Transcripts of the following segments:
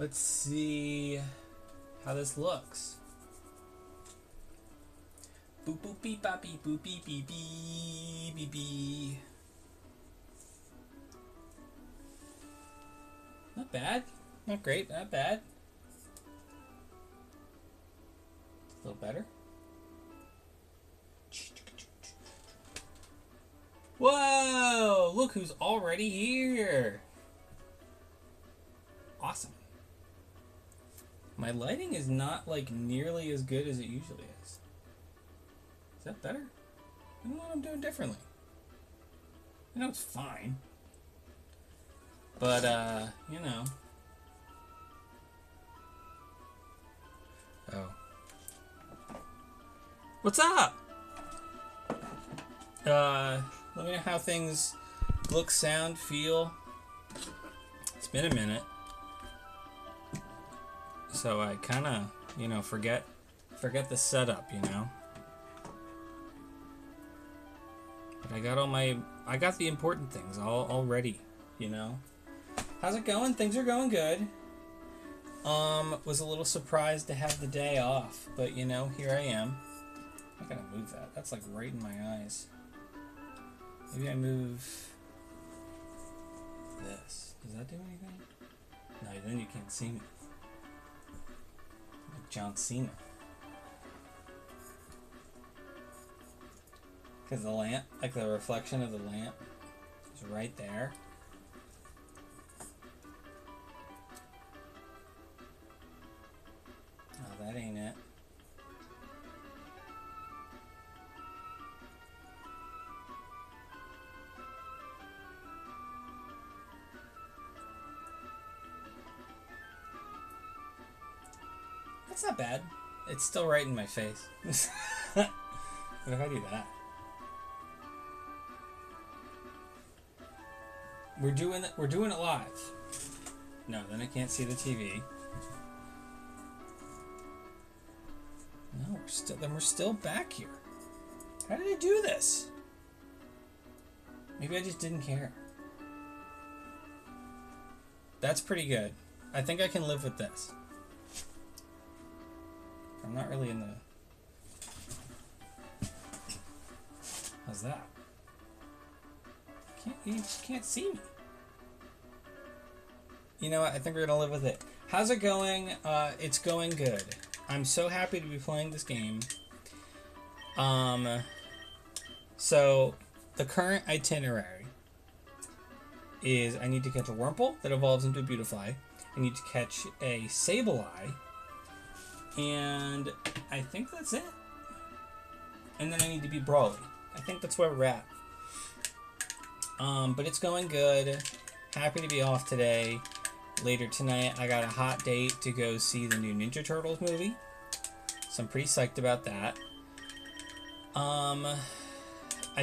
Let's see how this looks. Boop boop beep bop beep boop beep beep beep beep beep. Not bad. Not great. Not bad. A little better. Whoa! Look who's already here. Awesome. My lighting is not like nearly as good as it usually is. Is that better? I don't know what I'm doing differently. I know it's fine. But, you know. Oh. What's up? Let me know how things look, sound, feel. It's been a minute. So I kind of, you know, forget the setup, you know. But I got the important things all ready, you know. How's it going? Things are going good. Was a little surprised to have the day off, but you know, here I am. I gotta move that. That's like right in my eyes. Maybe I move this. Does that do anything? No, then you can't see me. Like John Cena. Because the lamp, like the reflection of the lamp, is right there. Oh, that ain't it. That's not bad. It's still right in my face. What if I do that? We're doing it live. No, then I can't see the TV. No, we're still back here. How did I do this? Maybe I just didn't care. That's pretty good. I think I can live with this. I'm not really in the... How's that? You just can't see me. You know what? I think we're gonna live with it. How's it going? It's going good. I'm so happy to be playing this game. So the current itinerary is I need to catch a Wurmple that evolves into a Beautifly. I need to catch a Sableye. And I think that's it. And then I need to beat Brawly. I think that's where we're at. But it's going good. Happy to be off today. Later tonight, I got a hot date to go see the new Ninja Turtles movie. So I'm pretty psyched about that. I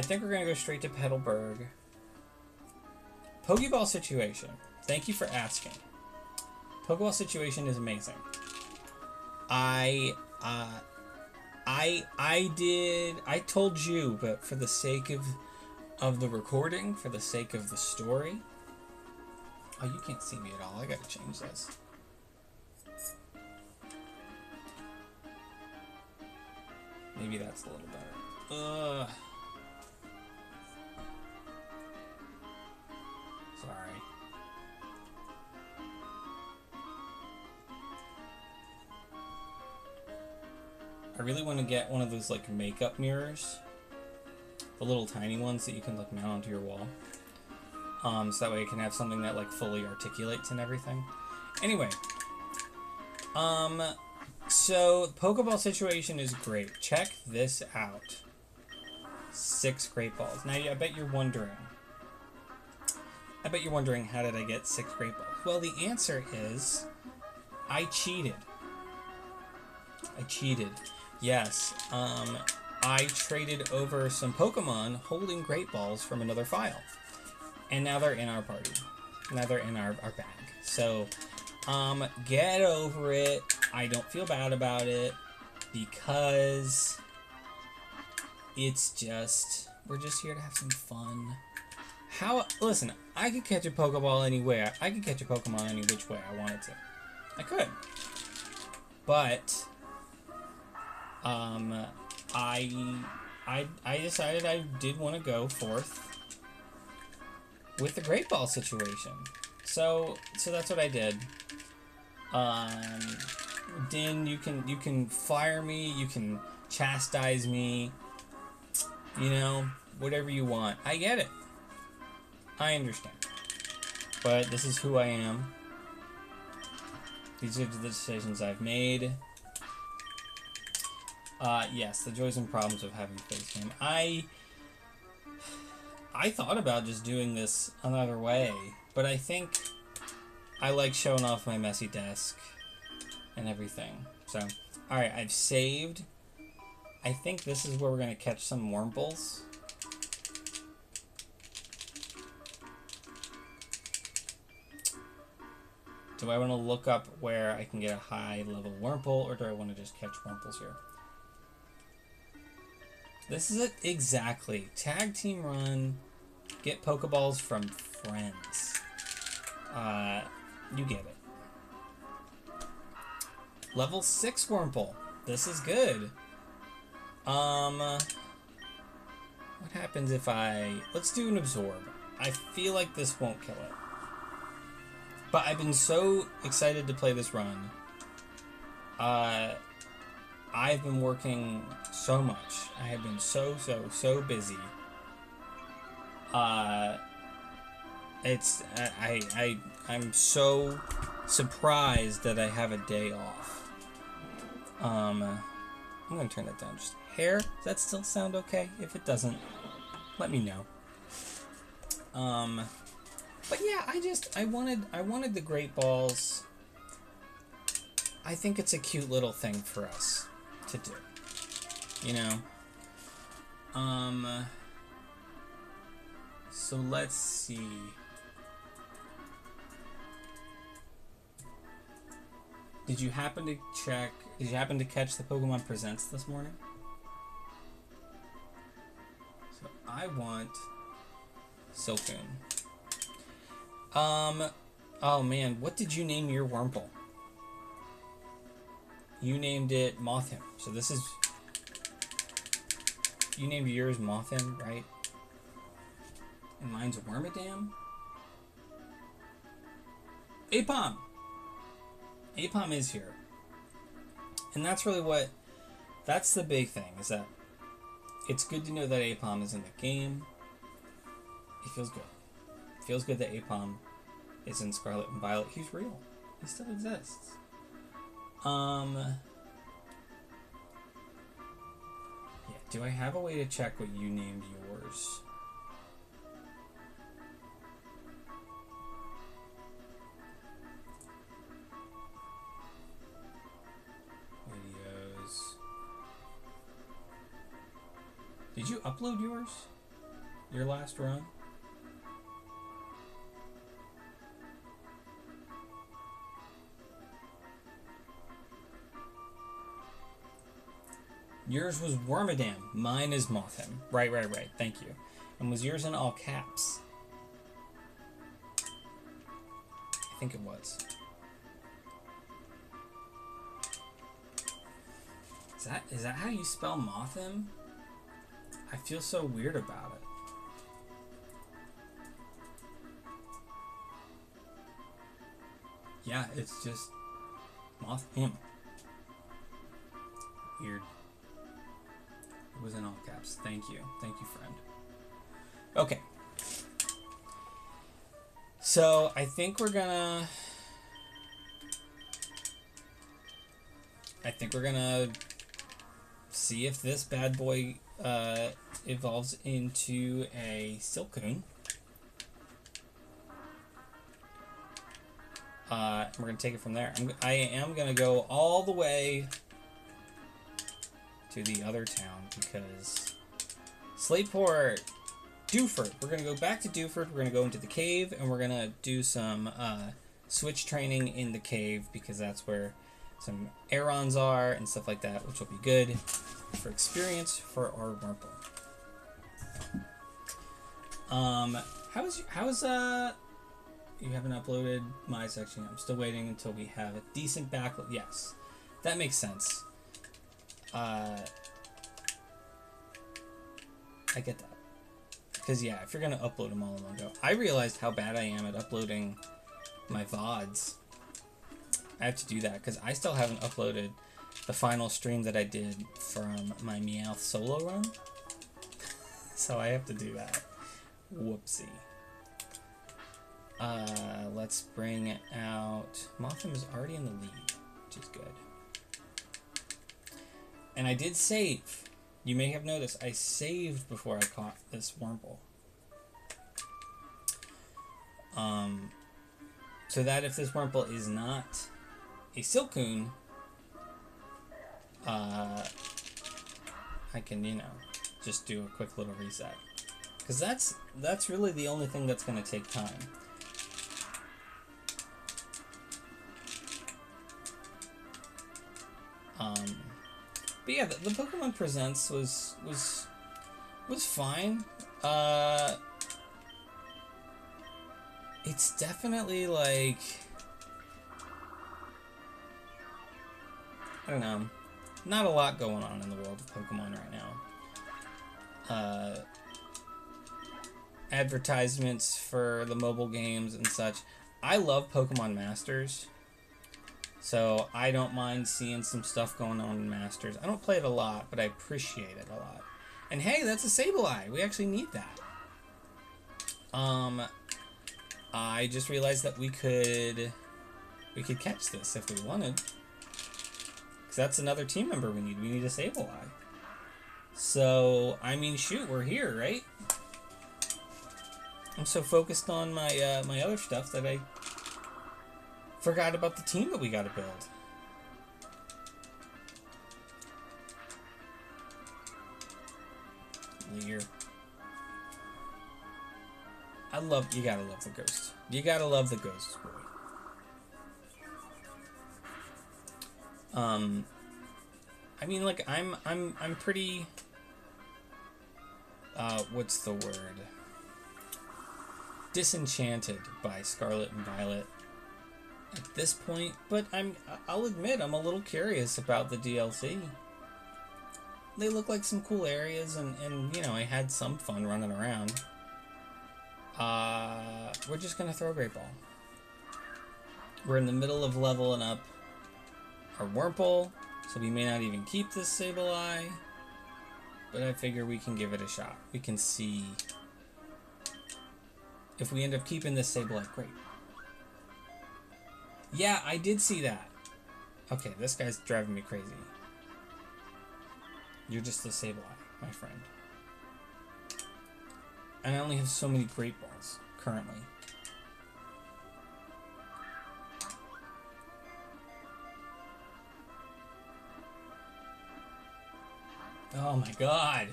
think we're going to go straight to Petalburg. Pokeball situation. Thank you for asking. Pokeball situation is amazing. I told you, but for the sake of the recording, for the sake of the story. Oh, you can't see me at all. I gotta change this. Maybe that's a little better. Sorry. I really want to get one of those like makeup mirrors. The little tiny ones that you can like mount onto your wall. So that way I can have something that like fully articulates and everything. Anyway. So the Pokeball situation is great. Check this out. 6 Great Balls. Now I bet you're wondering. How did I get 6 Great Balls? Well, the answer is I cheated. Yes. I traded over some Pokemon holding Great Balls from another file. And now they're in our party. Now they're in our bag. So, get over it. I don't feel bad about it. Because it's just... we're just here to have some fun. Listen, I could catch a Pokeball any way. I could catch a Pokemon any which way I wanted to. I could. But I decided I did want to go forth with the Great Ball situation. So that's what I did. Din, you can fire me, you can chastise me, you know, whatever you want. I get it. I understand. But this is who I am. These are the decisions I've made. Yes, the joys and problems of having a face cam. I thought about just doing this another way, but I think I like showing off my messy desk and everything. So, alright, I've saved. I think this is where we're going to catch some wurmples. Do I want to look up where I can get a high level wurmple, or do I want to just catch wurmples here? This is it exactly. Tag team run, get Pokeballs from friends. You get it. Level 6 wurmple. This is good. What happens if let's do an absorb. I feel like this won't kill it. But I've been so excited to play this run. I've been working so much. I have been so busy. I'm so surprised that I have a day off. I'm gonna turn that down just a hair. Does that still sound okay? If it doesn't, let me know. But yeah, I wanted the Great Balls. I think it's a cute little thing for us to do, you know. So let's see. Did you happen to catch the Pokemon Presents this morning? So I want Silcoon. Oh man, what did you name your Wurmple? You named it Mothim. So this is... You named yours Mothim, right? And mine's Wormadam? Apom! Apom is here. And that's really what... That's the big thing, is that it's good to know that Apom is in the game. It feels good. It feels good that Apom is in Scarlet and Violet. He's real. He still exists. Yeah, do I have a way to check what you named yours? Videos. Did you upload yours? Your last run? Yours was Wormadam. Mine is Mothim. Right. Thank you. And was yours in all caps? I think it was. Is that how you spell Mothim? I feel so weird about it. Yeah, it's just Mothim. Weird. It was in all caps. Thank you, friend. Okay. So I think we're gonna see if this bad boy evolves into a Silcoon. We're gonna take it from there. I am gonna go all the way to the other town because Slateport, Dewford. We're gonna go back to Dewford. We're gonna go into the cave and we're gonna do some switch training in the cave because that's where some Aerons are and stuff like that, which will be good for experience for our Wurmple. How's You haven't uploaded my section. I'm still waiting until we have a decent backlog. Yes, that makes sense. I get that. Because, yeah, if you're going to upload them all in one go. I realized how bad I am at uploading my VODs. I have to do that because I still haven't uploaded the final stream that I did from my Meowth solo run. So I have to do that. Whoopsie. Let's bring out... Motham is already in the lead, which is good. And I did save. You may have noticed I saved before I caught this Wurmple. So that if this Wurmple is not a Silcoon, I can, you know, just do a quick little reset. Because that's really the only thing that's going to take time. But yeah, the Pokemon Presents was fine. It's definitely like, I don't know, not a lot going on in the world of Pokemon right now. Advertisements for the mobile games and such. I love Pokemon Masters, so I don't mind seeing some stuff going on in Masters. I don't play it a lot, but I appreciate it a lot. And hey, that's a Sableye. We actually need that. I just realized that we could catch this if we wanted. Because that's another team member we need. We need a Sableye. So, I mean, shoot, we're here, right? I'm so focused on my my other stuff that I forgot about the team that we got to build. Lear. You gotta love the ghost. You gotta love the ghost, boy. I mean, like, I'm pretty, what's the word? Disenchanted by Scarlet and Violet at this point, but I'll admit I'm a little curious about the DLC. They look like some cool areas, and you know, I had some fun running around. We're just gonna throw a Great Ball. We're in the middle of leveling up our Wurmple, so we may not even keep this Sableye, but I figure we can give it a shot. We can see if we end up keeping this Sableye. Great. Yeah, I did see that. Okay, this guy's driving me crazy. You're just a Sableye, my friend. And I only have so many Great Balls currently. Oh my god.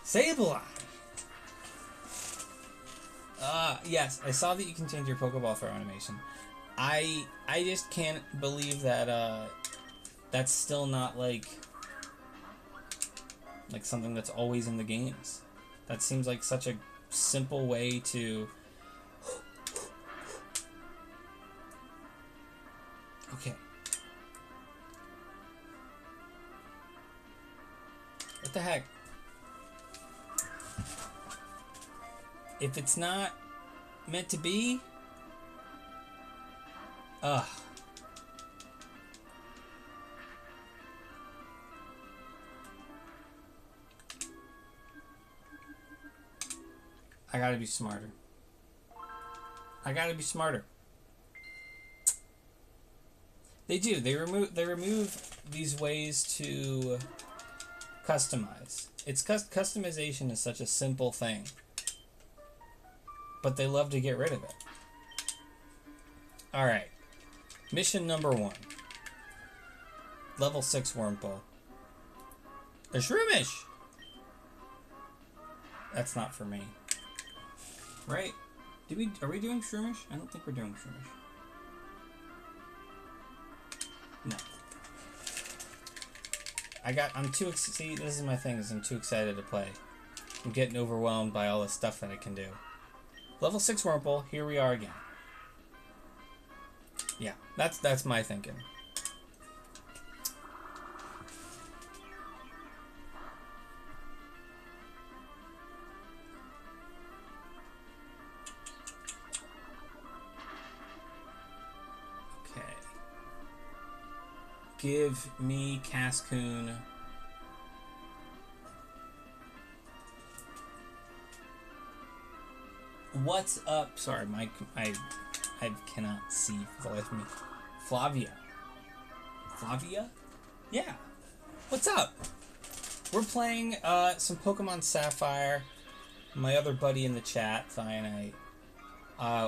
Sableye! Yes, I saw that you can change your Pokeball throw animation. I just can't believe that that's still not like something that's always in the games. That seems like such a simple way to... Okay. What the heck? If it's not meant to be... Ugh. I gotta be smarter. I gotta be smarter. They do. They remove these ways to customize. It's customization is such a simple thing, but they love to get rid of it. All right. Mission number 1. Level 6 Wurmple. A Shroomish. That's not for me. Right? Are we doing Shroomish? I don't think we're doing Shroomish. No. I'm too see, this is my thing, is I'm too excited to play. I'm getting overwhelmed by all the stuff that I can do. Level 6 Wurmple, here we are again. Yeah, that's my thinking. Okay. Give me Cascoon. What's up? Sorry, I cannot see for the life of me. Flavia. Flavia? Yeah. What's up? We're playing some Pokemon Sapphire. My other buddy in the chat, Thianite.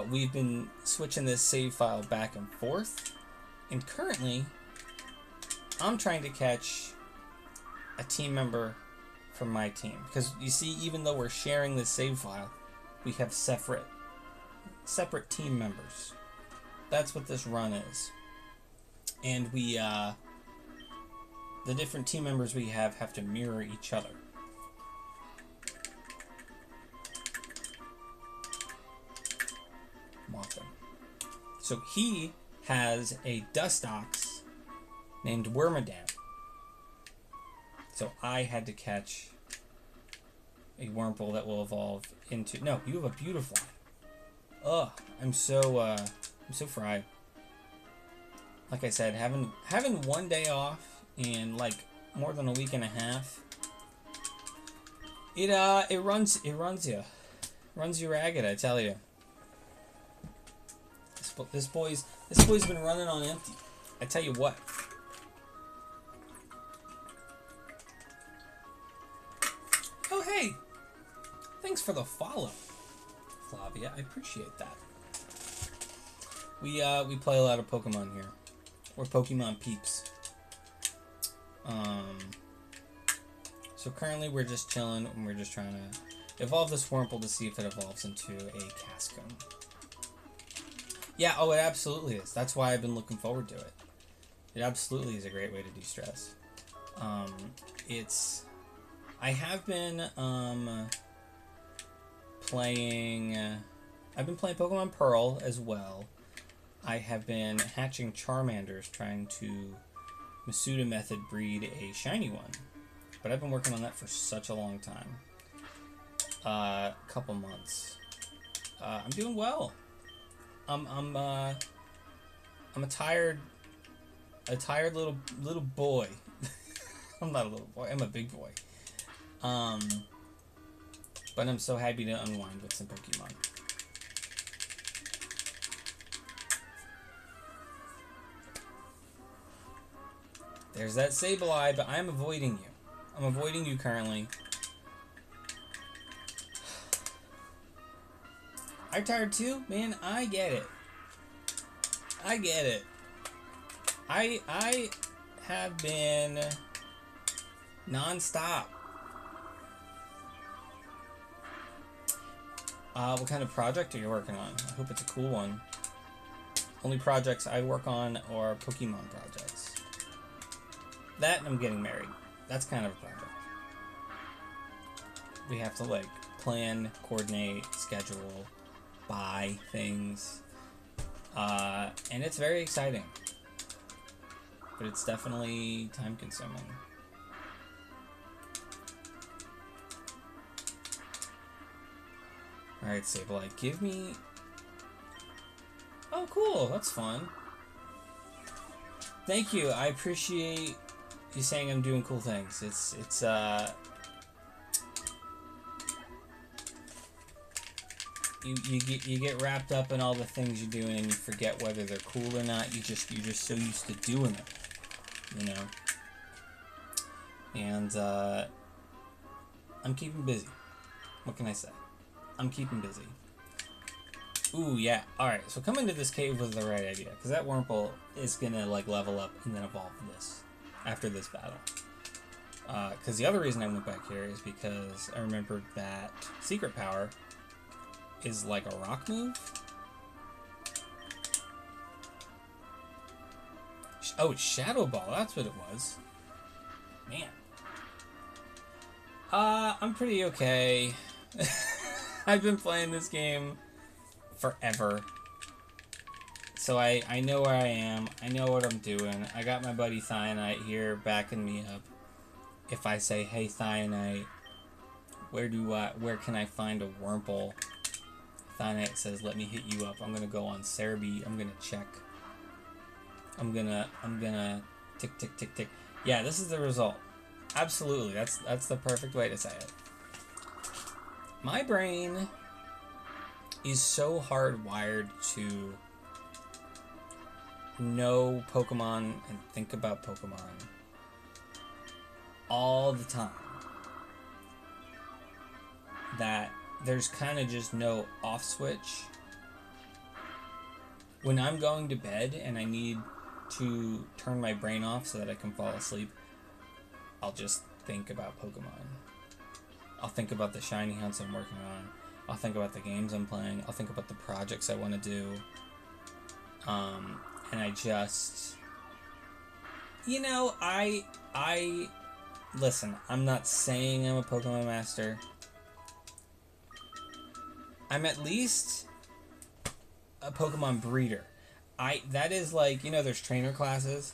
We've been switching this save file back and forth. And currently, I'm trying to catch a team member from my team. Because you see, even though we're sharing this save file, we have separate team members. That's what this run is. And we, the different team members we have to mirror each other. Want them. So he has a Dustox named Wormadam. So I had to catch a Wurmple that will evolve into... No, you have a Beautifly. Ugh, I'm so fried. Like I said, having one day off in like more than a week and a half, it runs you ragged, I tell you. This boy's been running on empty. I tell you what. Oh hey, thanks for the follow, Flavia. I appreciate that. We play a lot of Pokemon here. We're Pokemon peeps. So currently we're just chilling and we're just trying to evolve this Wurmple to see if it evolves into a Cascoon. Yeah, oh, it absolutely is. That's why I've been looking forward to it. It absolutely is a great way to de-stress. I have been playing. I've been playing Pokemon Pearl as well. I have been hatching Charmanders, trying to Masuda method breed a shiny one. But I've been working on that for such a long time. Couple months. I'm doing well. I'm a tired little boy. I'm not a little boy. I'm a big boy. But I'm so happy to unwind with some Pokemon. There's that Sableye, but I'm avoiding you. I'm avoiding you currently. I'm tired too? Man, I get it. I get it. I have been non-stop. What kind of project are you working on? I hope it's a cool one. Only projects I work on are Pokemon projects. That and I'm getting married. That's kind of a project. We have to like plan, coordinate, schedule, buy things. And it's very exciting. But it's definitely time consuming. Alright, Sableye, give me... Oh, cool. That's fun. Thank you. I appreciate you saying I'm doing cool things. It's you get wrapped up in all the things you're doing and you forget whether they're cool or not. You're just so used to doing it, you know. And I'm keeping busy. What can I say? I'm keeping busy. Ooh, yeah. Alright, so come into this cave with the right idea, because that Wurmple is gonna like level up and then evolve this after this battle. Because the other reason I went back here is because I remembered that Secret Power is like a rock move. Oh, it's Shadow Ball. That's what it was. Man. I'm pretty okay. I've been playing this game forever. So I know where I am. I know what I'm doing. I got my buddy Thionite here backing me up. If I say, hey Thionite, where can I find a Wurmple? Thionite says, let me hit you up. I'm gonna go on Cerebi. I'm gonna check. I'm gonna tick tick tick tick. Yeah, this is the result. Absolutely, that's the perfect way to say it. My brain is so hardwired to know Pokemon and think about Pokemon all the time that there's kind of just no off switch. When I'm going to bed and I need to turn my brain off so that I can fall asleep, I'll just think about Pokemon. I'll think about the shiny hunts I'm working on. I'll think about the games I'm playing. I'll think about the projects I want to do. And I just, you know, I listen, I'm not saying I'm a Pokemon master. I'm at least a Pokemon breeder. That is like, you know, there's trainer classes.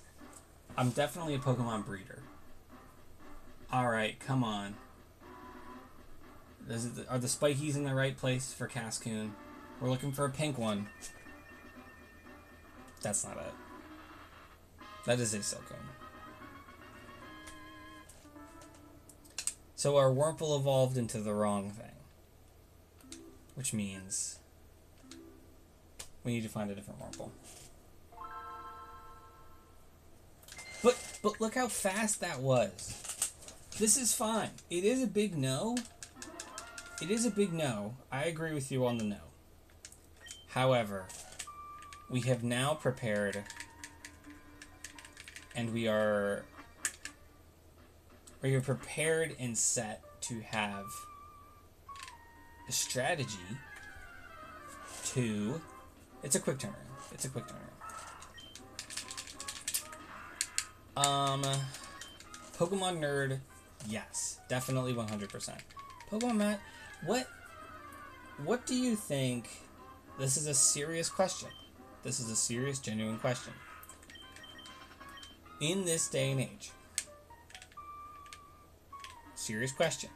I'm definitely a Pokemon breeder. Alright, come on. Are the spikies in the right place for Cascoon? We're looking for a pink one. That's not it. That is a Silcoon. So our Wurmple evolved into the wrong thing. Which means we need to find a different Wurmple. But look how fast that was. This is fine. It is a big no. It is a big no. I agree with you on the no. However, we have now prepared, and we are prepared and set to have a strategy to... It's a quick turnaround. It's a quick turnaround. Pokemon nerd, yes, definitely 100%. Pokemon Matt, what do you think? This is a serious question. This is a serious, genuine question. In this day and age, serious question.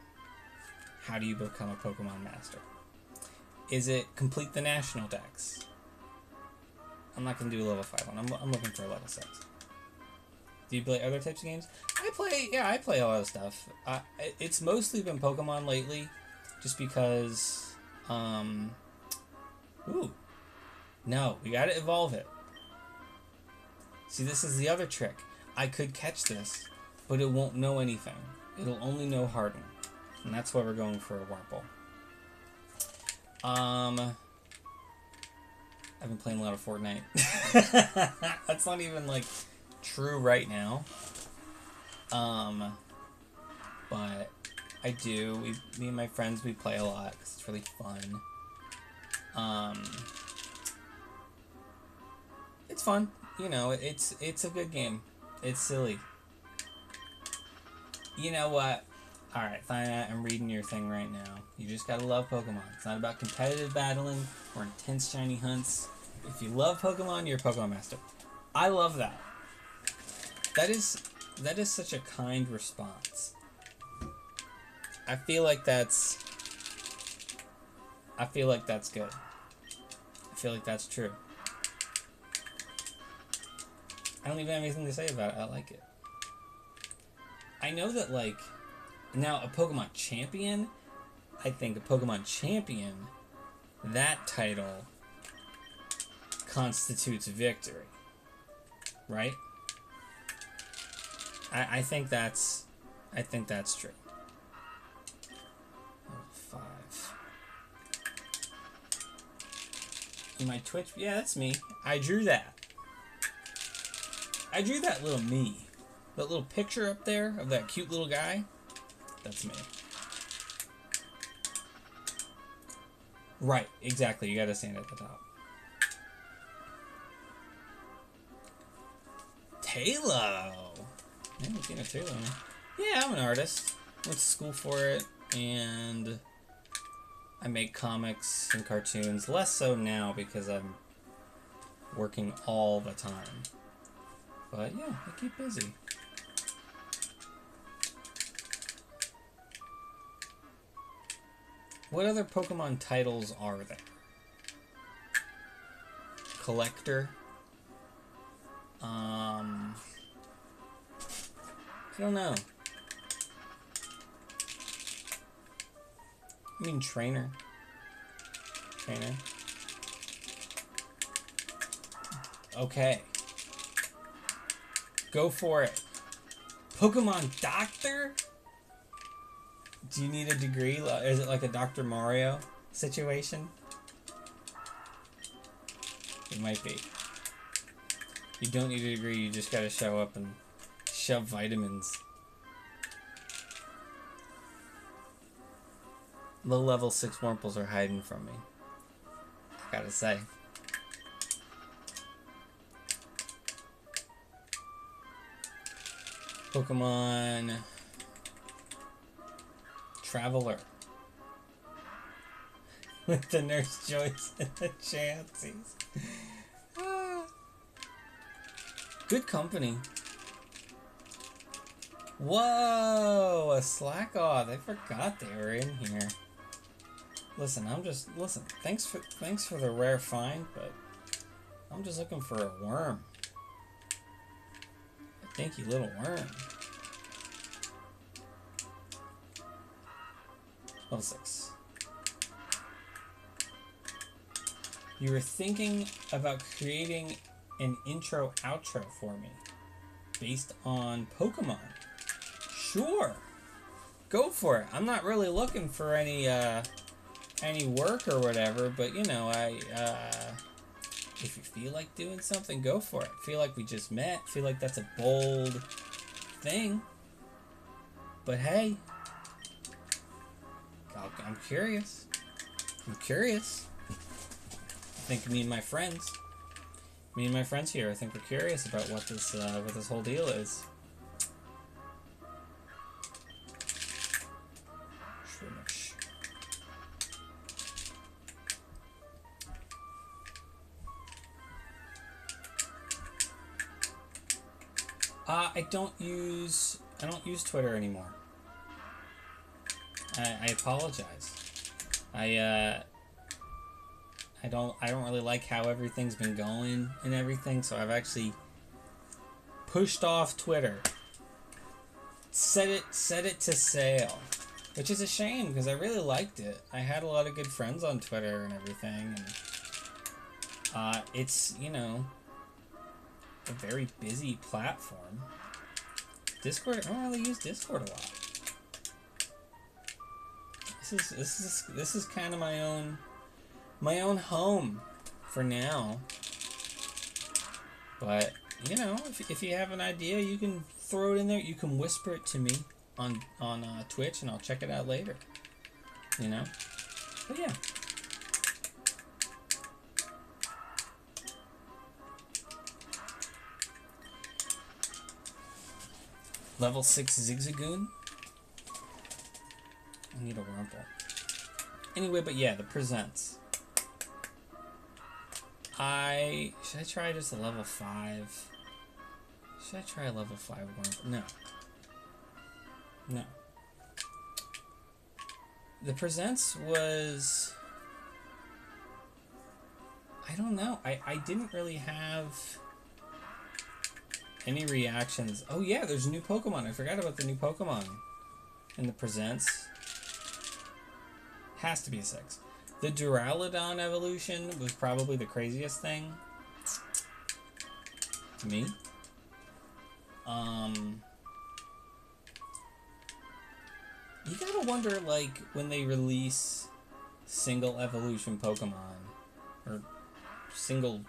How do you become a Pokemon master? Is it complete the national dex? I'm not going to do a level 5 one. I'm looking for a level 6. Do you play other types of games? I play a lot of stuff. It's mostly been Pokemon lately, just because, ooh. No, we gotta evolve it. See, this is the other trick. I could catch this, but it won't know anything. It'll only know Harden. And that's why we're going for a Wurmple. I've been playing a lot of Fortnite. That's not even, like, true right now. But I do. Me and my friends, we play a lot because it's really fun. It's fun. You know, it's a good game. It's silly. You know what? Alright, Thianite, I'm reading your thing right now. You just gotta love Pokemon. It's not about competitive battling or intense shiny hunts. If you love Pokemon, you're a Pokemon master. I love that. That is such a kind response. I feel like that's good. I feel like that's true. I don't even have anything to say about it. I like it. I know that, like, now a Pokemon champion, I think a Pokemon champion, that title constitutes victory. Right? I think that's true. Level 5. In my Twitch, yeah, that's me. I drew that. I drew that little me. That little picture up there of that cute little guy. That's me. Right, exactly. You gotta stand at the top. Talo! I haven't seen a Talo. Yeah, I'm an artist. Went to school for it, and I make comics and cartoons. Less so now because I'm working all the time. But yeah, I keep busy. What other Pokemon titles are there? Collector. I don't know. I mean, trainer. Okay. Go for it. Pokemon Doctor? Do you need a degree? Is it like a Dr. Mario situation? It might be. You don't need a degree, you just gotta show up and shove vitamins. Low level 6 Wurmples are hiding from me. I gotta say. Pokemon Traveler. With the Nurse Joyce and the Chanseys. Good company. Whoa, a Slack Off. I forgot they were in here. Listen, thanks for the rare find, but I'm just looking for a worm. Thank you, little worm. Level 6. You were thinking about creating an intro-outro for me based on Pokemon. Sure. Go for it. I'm not really looking for any work or whatever, but you know, if you feel like doing something, go for it. Feel like we just met. Feel like that's a bold thing. But hey, I'm curious. I think me and my friends here, I think we're curious about what this whole deal is. I don't use Twitter anymore. I apologize. I don't really like how everything's been going and everything, so I've actually pushed off Twitter. Set it to sale, which is a shame because I really liked it. I had a lot of good friends on Twitter and everything, and it's, you know, a very busy platform. Discord, I don't really use Discord a lot. This is kind of my own home for now. But you know, if you have an idea, you can throw it in there. You can whisper it to me on Twitch, and I'll check it out later. You know, but yeah. Level 6 Zigzagoon. I need a Wurmple. Anyway, but yeah, the presents. Should I try just a level 5? Should I try a level 5 Wurmple? No. The presents was, I don't know. I didn't really have any reactions. Oh yeah, there's a new Pokemon. I forgot about the new Pokemon in the presents. Has to be a 6. The Duraludon evolution was probably the craziest thing to me. You gotta wonder, like, when they release single evolution Pokemon, or single,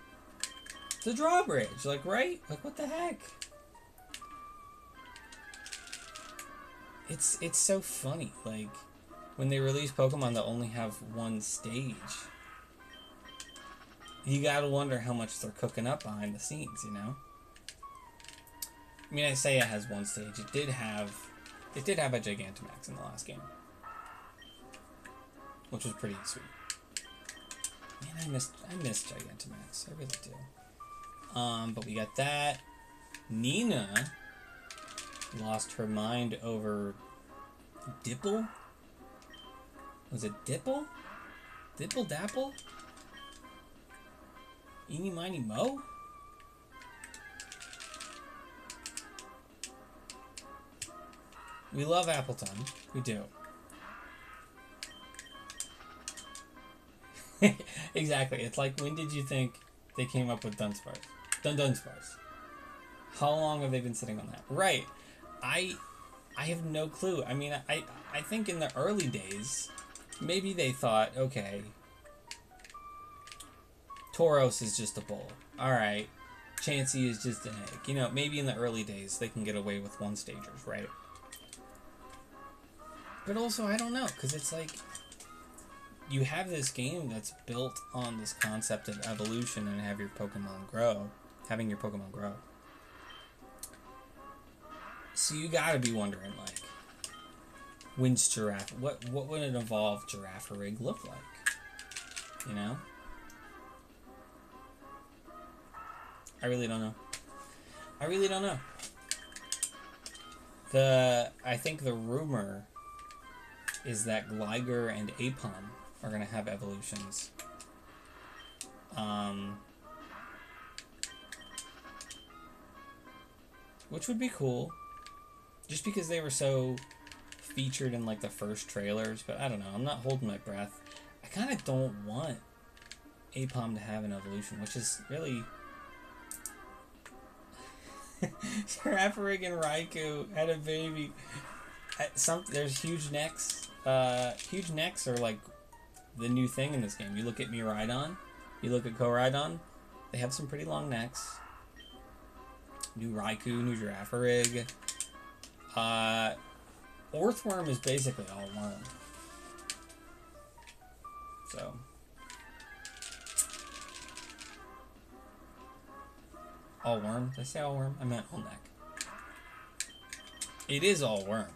the drawbridge, like, right? Like, what the heck? It's so funny, like, when they release Pokemon that only have one stage, you gotta wonder how much they're cooking up behind the scenes, you know? I mean, I say it has one stage. It did have a Gigantamax in the last game, which was pretty sweet. Man, I missed Gigantamax. I really do. But we got that. Nina lost her mind over Dipple? Was it Dipple? Dipple Dapple? Eeny Miny Mo? We love Appleton. We do. Exactly. It's like, when did you think they came up with Dunsparce? Dunsparce. How long have they been sitting on that? Right. I have no clue. I mean, I think in the early days, maybe they thought, okay, Tauros is just a bull. Alright. Chansey is just an egg. You know, maybe in the early days they can get away with one-stagers, right? But also, I don't know, because it's like, you have this game that's built on this concept of evolution and having your Pokemon grow. So you gotta be wondering, like, when's Giraffe? What would an evolved Girafarig look like? You know? I really don't know. I think the rumor is that Gligar and Aipom are gonna have evolutions. Which would be cool. Just because they were so featured in like the first trailers, but I don't know, I'm not holding my breath. I kinda don't want Aipom to have an evolution, which is really Girafarig and Raikou had a baby. There's huge necks. Huge necks are like the new thing in this game. You look at Miraidon, you look at Koraidon, they have some pretty long necks. New Raikou, new Girafarig. Orthworm is basically all worm. So. All worm? Did I say all worm? I meant all neck. It is all worm.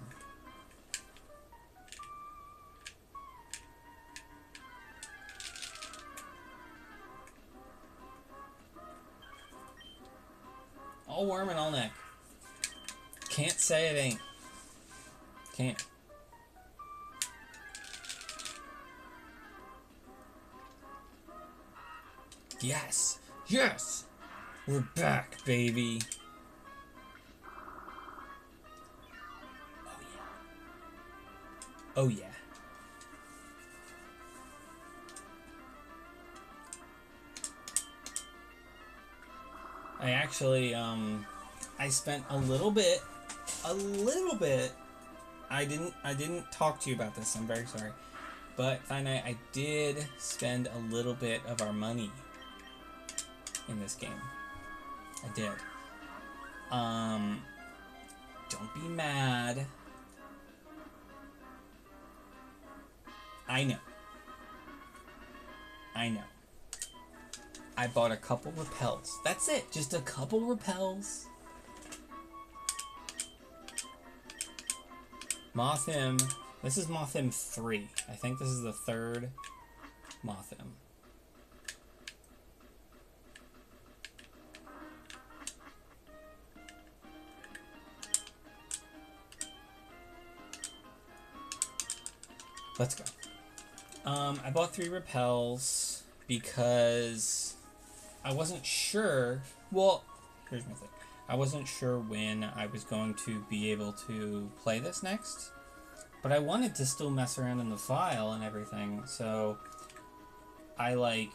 All worm and all neck. Can't say it ain't. Can't. Yes! Yes! We're back, baby! Oh yeah. Oh yeah. I actually, I spent a little bit, I didn't talk to you about this, I'm very sorry, but I did spend a little bit of our money in this game. I did. Don't be mad. I know. I bought a couple repels. That's it. Just a couple repels. Mothim. This is Mothim 3. I think this is the third Mothim. Let's go. I bought 3 repels because I wasn't sure. Well, here's my thing. I wasn't sure when I was going to be able to play this next, but I wanted to still mess around in the file and everything, so I like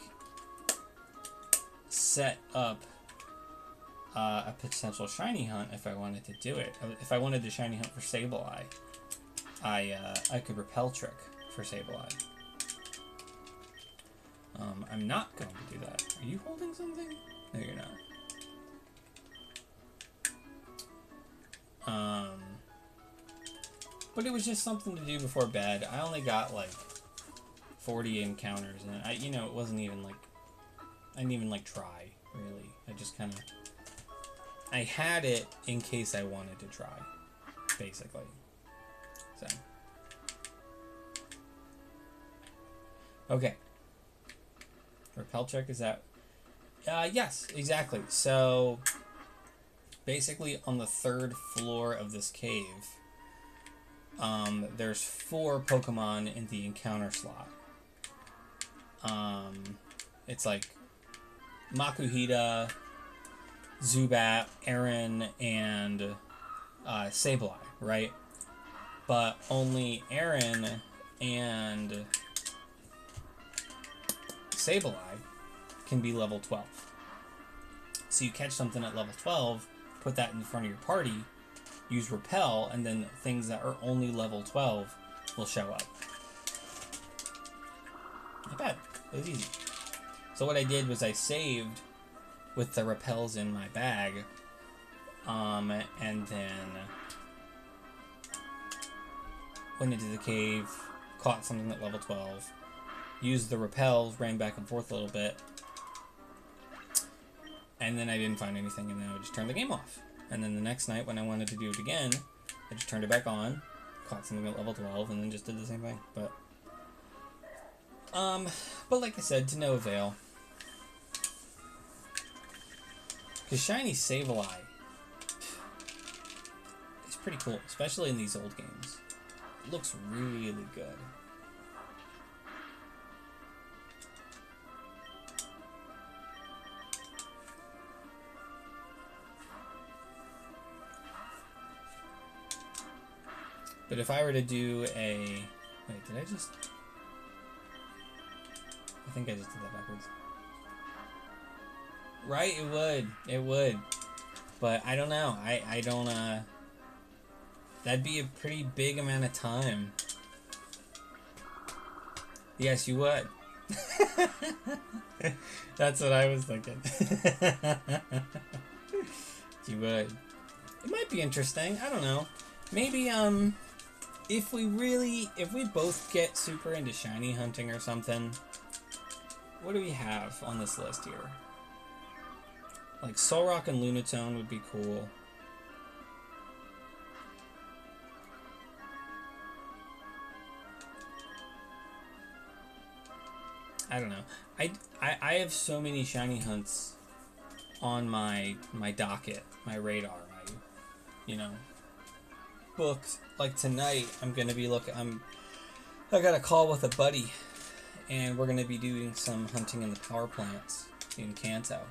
set up a potential shiny hunt if I wanted to do it. If I wanted to shiny hunt for Sableye, I could repel trick for Sableye. I'm not going to do that. Are you holding something? No, you're not. But it was just something to do before bed. I only got like 40 encounters, and it wasn't even like, I didn't even like try, really. I just kind of, I had it in case I wanted to try, basically. So. Okay. Repel check is that. Yes, exactly. So basically on the 3rd floor of this cave, there's 4 Pokemon in the encounter slot. It's like Makuhita, Zubat, Aaron, and Sableye, right? But only Aaron and Sableye can be level 12. So you catch something at level 12, put that in front of your party, use Repel, and then things that are only level 12 will show up. Not bad. It was easy. So what I did was I saved with the Repels in my bag, and then went into the cave, caught something at level 12, used the Repels, ran back and forth a little bit, and then I didn't find anything, and then I would just turn the game off. And then the next night when I wanted to do it again, I just turned it back on, caught something at level 12, and then just did the same thing. But like I said, to no avail. Because Shiny Sableye is pretty cool, especially in these old games. It looks really good. But if I were to do a... Wait, did I just... I think I just did that backwards. Right, it would. It would. But I don't know. I don't, That'd be a pretty big amount of time. Yes, you would. That's what I was thinking. You would. It might be interesting. I don't know. Maybe, if we both get super into shiny hunting or something, what do we have on this list here? Like Solrock and Lunatone would be cool. I don't know. I have so many shiny hunts on my docket, my radar, booked. Like tonight, I'm gonna be I got a call with a buddy, and we're gonna be doing some hunting in the power plants in Kanto.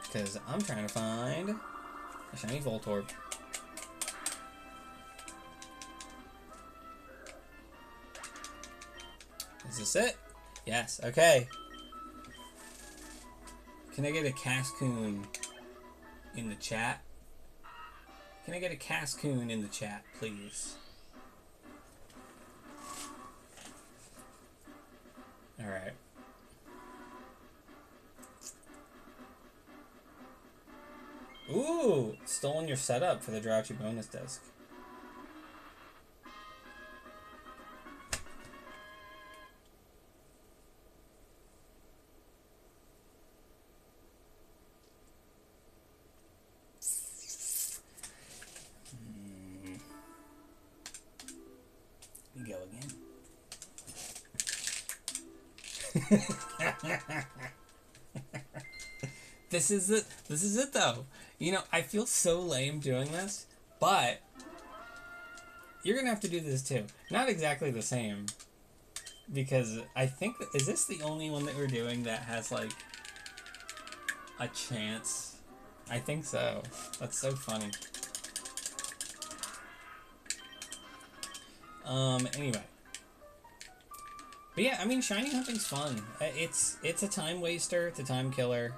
Because I'm trying to find a shiny Voltorb. Is this it? Yes, okay. Can I get a Cascoon in the chat? Can I get a Cascoon in the chat, please? Alright. Ooh! Stolen your setup for the Drowsy bonus disc. We go again. This is it. This is it, though. I feel so lame doing this, but you're gonna have to do this too. Not exactly the same, because I think is this the only one that we're doing that has like a chance? I think so. That's so funny. Anyway. But yeah, I mean, shiny hunting's fun. It's a time waster. It's a time killer.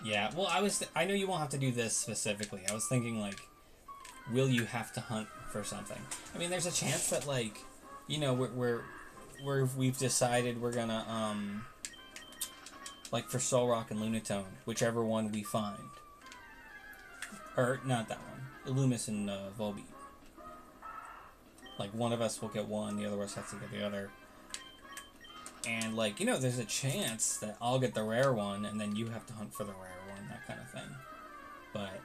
Yeah, well, I know you won't have to do this specifically. I was thinking, like, will you have to hunt for something? I mean, there's a chance that, like, we've decided we're gonna, like, for Solrock and Lunatone, whichever one we find. Or, not that one. Illumis and, Volbeat. Like, one of us will get one, the other of us has to get the other. And, like, there's a chance that I'll get the rare one, and then you have to hunt for the rare one, that kind of thing. But,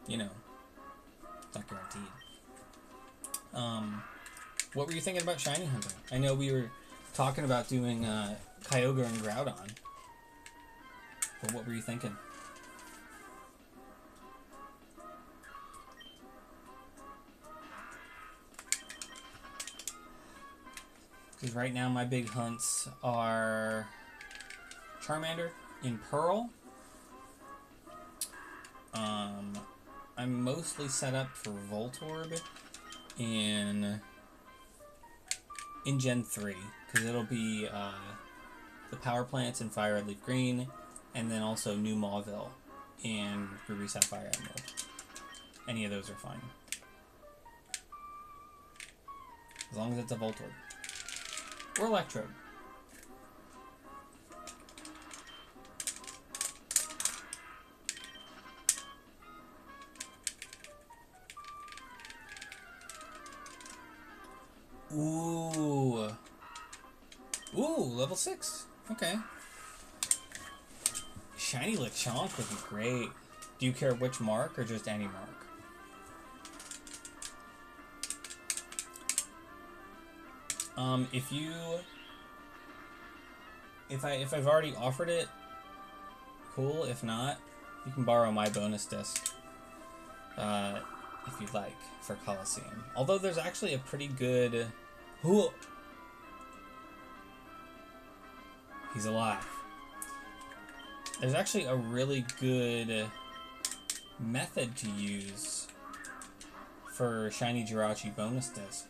it's not guaranteed. What were you thinking about shiny hunting? I know we were talking about doing Kyogre and Groudon. But what were you thinking? Because right now my big hunts are Charmander in Pearl. I'm mostly set up for Voltorb in Gen 3, because it'll be the Power Plants in Fire Red Leaf Green, and then also New Mauville in Ruby Sapphire Emerald. Any of those are fine. As long as it's a Voltorb. Or Electrode. Ooh. Ooh, level 6. Okay. Shiny Lechonk would be great. Do you care which mark or just any mark? If I've already offered it, cool. If not, you can borrow my bonus disc. If you'd like, for Coliseum. Although there's actually a pretty good... Ooh. He's alive. There's actually a really good method to use for Shiny Jirachi bonus disc.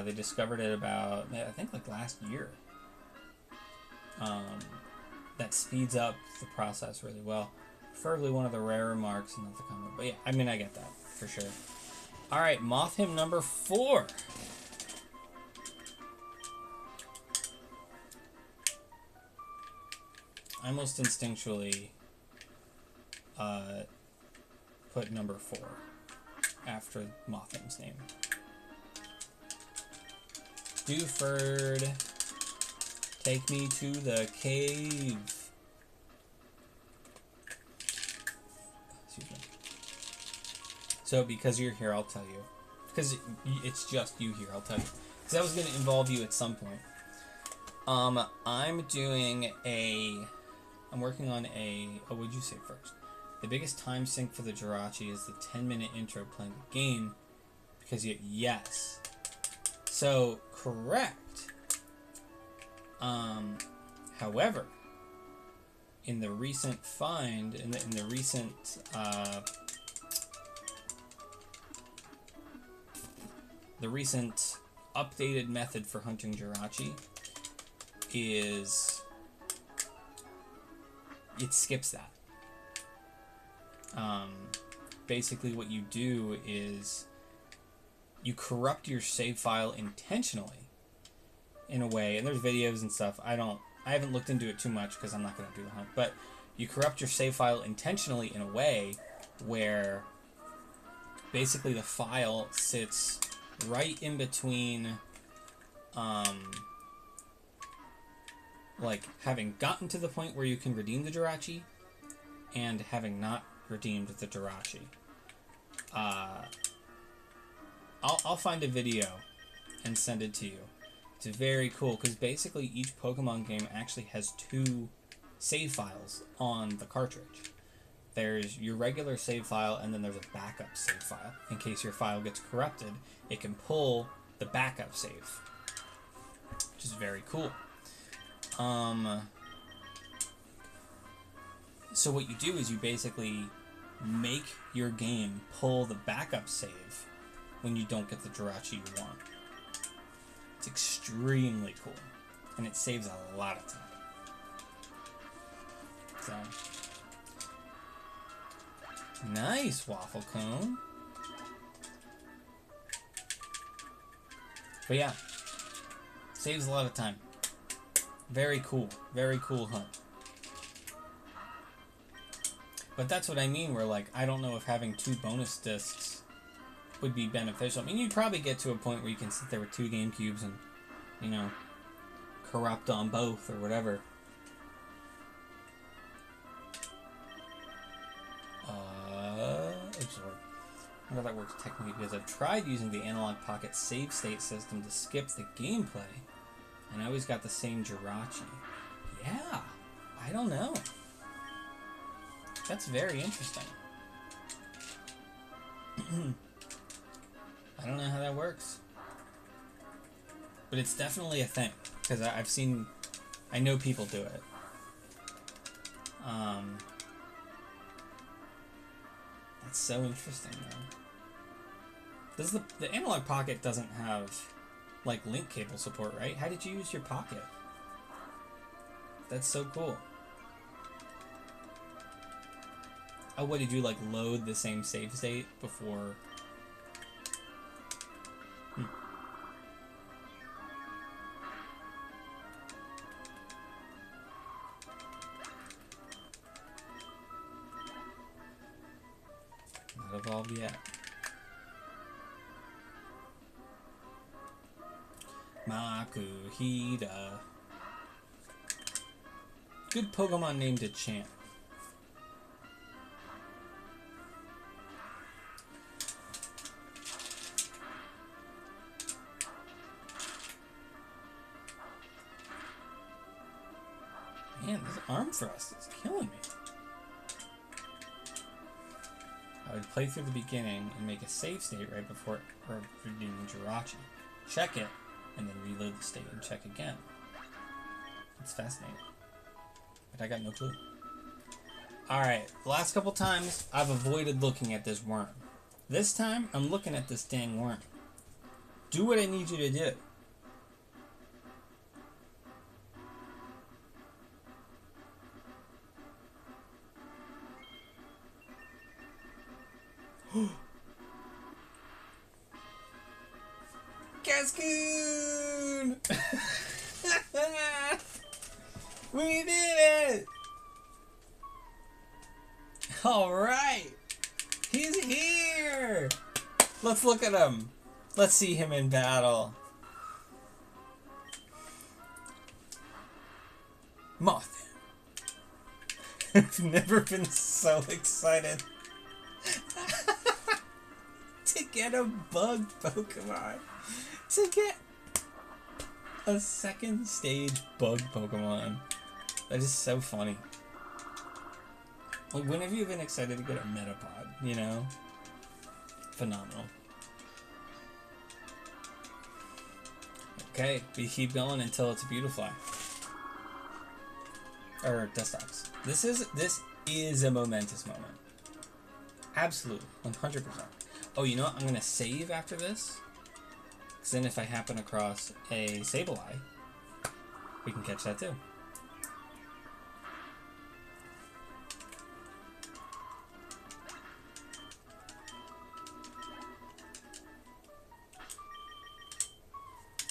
They discovered it about, I think, like last year. That speeds up the process really well. Preferably one of the rarer marks and not the common. But yeah, I mean, I get that, for sure. Alright, Mothim number 4. I most instinctually put number 4 after Mothim's name. Dewford, take me to the cave. Excuse me. So, because you're here, I'll tell you. Because it's just you here, I'll tell you. Because that was going to involve you at some point. I'm working on a... Oh, what'd you say first? The biggest time sink for the Jirachi is the 10-minute intro playing the game. Because yes. So, correct. However, in the recent find, in the recent updated method for hunting Jirachi is it skips that. Basically, what you do is you corrupt your save file intentionally in a way, and there's videos and stuff. I haven't looked into it too much because I'm not going to do the hunt, but you corrupt your save file intentionally in a way where basically the file sits right in between like having gotten to the point where you can redeem the Jirachi and having not redeemed the Jirachi. I'll find a video and send it to you. It's very cool because basically each Pokemon game actually has 2 save files on the cartridge. There's your regular save file and then there's a backup save file. In case your file gets corrupted, it can pull the backup save, which is very cool. So what you do is you basically make your game pull the backup save when you don't get the Jirachi you want. It's extremely cool, and it saves a lot of time. So, nice, Waffle Cone. But yeah, saves a lot of time. Very cool hunt. But that's what I mean, where like, I don't know if having 2 bonus discs would be beneficial. I mean, you'd probably get to a point where you can sit there with 2 GameCubes and, you know, corrupt on both or whatever. Absorb. I know that works technically because I've tried using the Analog Pocket save state system to skip the gameplay, and I always got the same Jirachi. Yeah, I don't know. That's very interesting. I don't know how that works. But it's definitely a thing, because I know people do it. That's so interesting, though. The Analog Pocket doesn't have, like, link cable support, right? How did you use your Pocket? That's so cool. Oh, what, did you, like, load the same save state before? Not evolved yet. Makuhita. Good Pokemon name to chant. Man, this arm thrust is killing me. I would play through the beginning and make a save state right before redeeming Jirachi. Check it, and then reload the state and check again. It's fascinating. But I got no clue. Alright, the last couple times, I've avoided looking at this worm. This time, I'm looking at this dang worm. Do what I need you to do. Cascoon! We did it! Alright! He's here! Let's look at him. Let's see him in battle. Moth. I've never been so excited to get a bug Pokemon. To get a second stage bug Pokemon. That is so funny. Like, when have you been excited to get a Metapod, you know? Phenomenal. Okay, we keep going until it's a Beautifly. Or Dustox. This is a momentous moment. Absolutely, 100%. Oh, you know what? I'm gonna save after this. Because then if I happen across a Sableye, we can catch that too.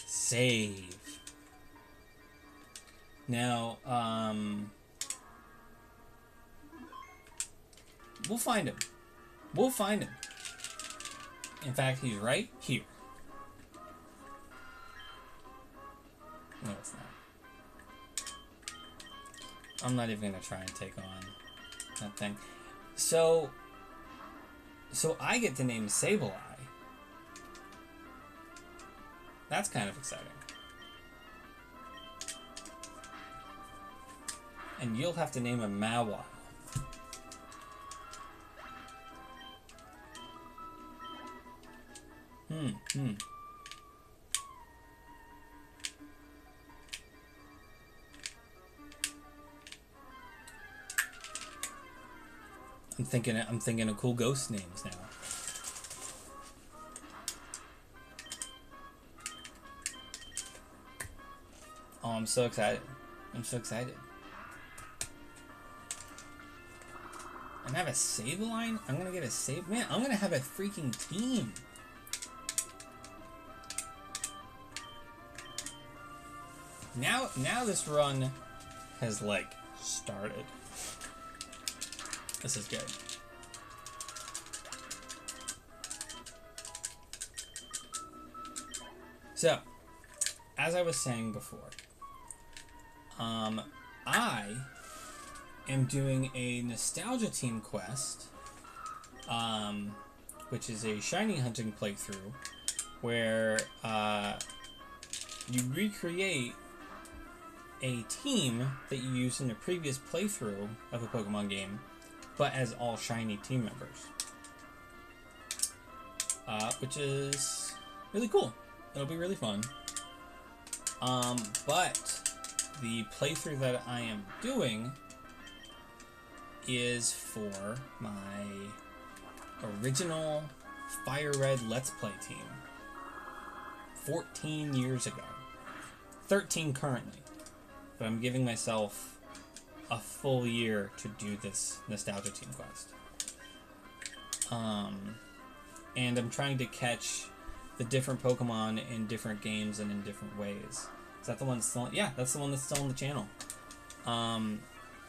Save. Now, we'll find him. We'll find him. In fact, he's right here. No, it's not. I'm not even gonna try and take on that thing. So I get to name Sableye. That's kind of exciting. And you'll have to name a Mawile. I'm thinking of cool ghost names now. Oh, I'm so excited. I'm so excited. And have a Sableye? I'm gonna get a Sable. Man, I'm gonna have a freaking team. Now this run has, like, started. This is good. So, as I was saying before, I am doing a nostalgia team quest which is a shiny hunting playthrough where you recreate a team that you used in a previous playthrough of a Pokemon game, but as all shiny team members. Which is really cool. It'll be really fun. But the playthrough that I am doing is for my original Fire Red Let's Play team. 14 years ago. 13 currently. But I'm giving myself a full year to do this Nostalgia Team quest. And I'm trying to catch the different Pokemon in different games and in different ways. Is that the one that's still? Yeah, that's the one that's still on the channel. And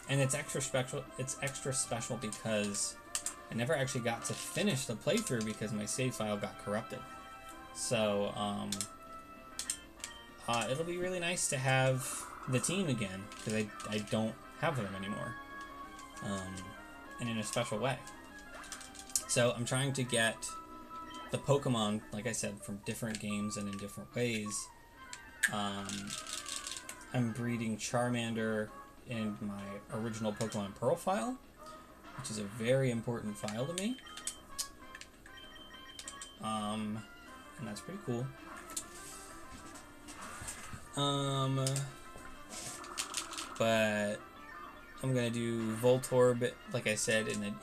it's extra special. It's extra special because I never actually got to finish the playthrough because my save file got corrupted. So it'll be really nice to have the team again because I don't have them anymore, and in a special way. So I'm trying to get the Pokemon, like I said, from different games and in different ways. I'm breeding Charmander in my original Pokemon Pearl file, which is a very important file to me. And that's pretty cool. But I'm gonna do Voltorb, like I said, in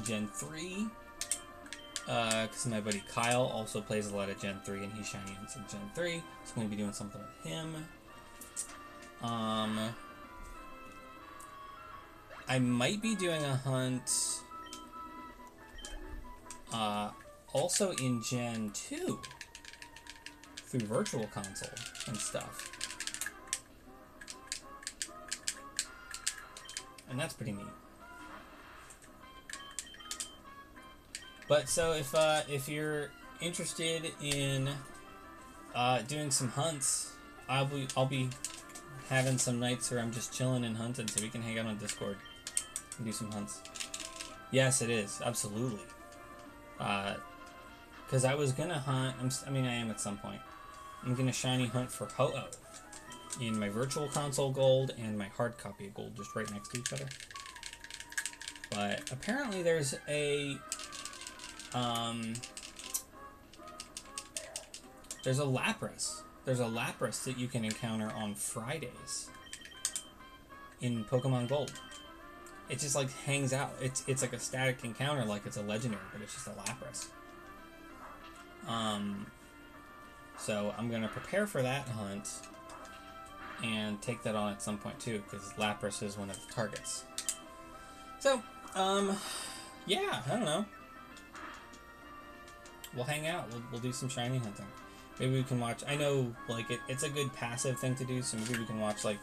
Gen 3. Because my buddy Kyle also plays a lot of Gen 3 and he's shiny in some Gen 3, so I'm going to be doing something with him. I might be doing a hunt also in Gen 2 through Virtual Console and stuff. And that's pretty neat. But so if you're interested in doing some hunts, I'll be having some nights where I'm just chilling and hunting, so we can hang out on Discord and do some hunts. Yes, it is, absolutely. Because I was gonna hunt. I am at some point. I'm gonna shiny hunt for Ho-Oh in my Virtual Console Gold and my hard copy of Gold, just right next to each other. But apparently there's a there's a Lapras. There's a Lapras that you can encounter on Fridays in Pokemon Gold. It just like hangs out. It's like a static encounter, like it's a legendary, but it's just a Lapras. So I'm gonna prepare for that hunt and take that on at some point too, because Lapras is one of the targets. So, yeah, I don't know. We'll hang out. We'll do some shiny hunting. Maybe we can watch. I know, like, it's a good passive thing to do, so maybe we can watch, like,